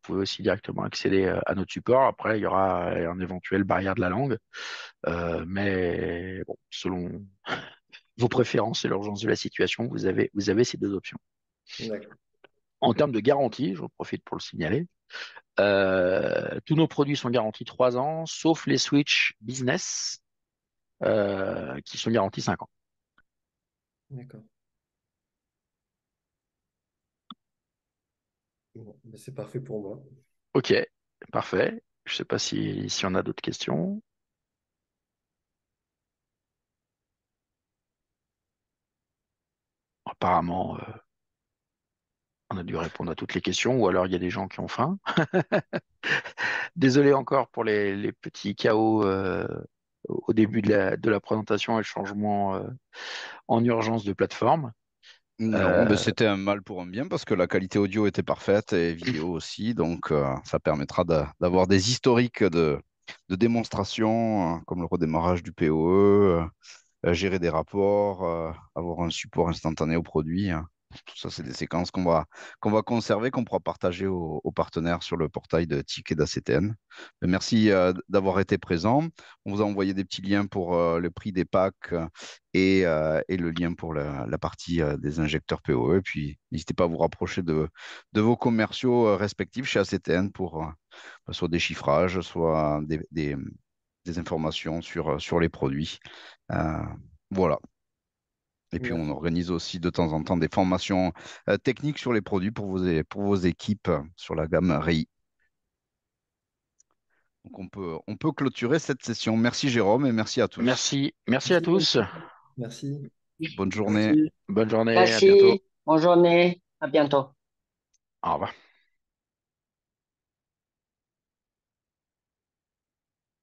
aussi directement accéder à notre support. Après, il y aura un éventuel barrière de la langue, mais bon, selon vos préférences et l'urgence de la situation, vous avez ces deux options. D'accord. En termes de garantie, j'en profite pour le signaler, tous nos produits sont garantis 3 ans, sauf les Switch Business qui sont garantis 5 ans. D'accord. Bon, ben, c'est parfait pour moi. Ok, parfait. Je ne sais pas si on a d'autres questions. Apparemment, on a dû répondre à toutes les questions, ou alors il y a des gens qui ont faim. Désolé encore pour les petits chaos au début de la présentation et le changement en urgence de plateforme. Non, mais Euh, c'était un mal pour un bien parce que la qualité audio était parfaite et vidéo aussi, donc ça permettra d'avoir des historiques de démonstration, comme le redémarrage du POE, gérer des rapports, avoir un support instantané au produit, hein. Tout ça, c'est des séquences qu'on va conserver, qu'on pourra partager aux partenaires sur le portail de TIC et d'ACTN. Mais merci d'avoir été présent. On vous a envoyé des petits liens pour le prix des packs et le lien pour la partie des injecteurs POE. Puis n'hésitez pas à vous rapprocher de vos commerciaux respectifs chez ACTN pour soit des chiffrages, soit des informations sur les produits. Euh, voilà. Et puis, on Merci. organise aussi de temps en temps des formations techniques sur les produits pour vos équipes sur la gamme RI. Donc, on peut clôturer cette session. Merci Jérôme et merci à tous. merci à Merci, tous. merci. Bonne journée. Merci. Bonne journée, à bientôt. Merci. Bonne journée. À bientôt. Au revoir.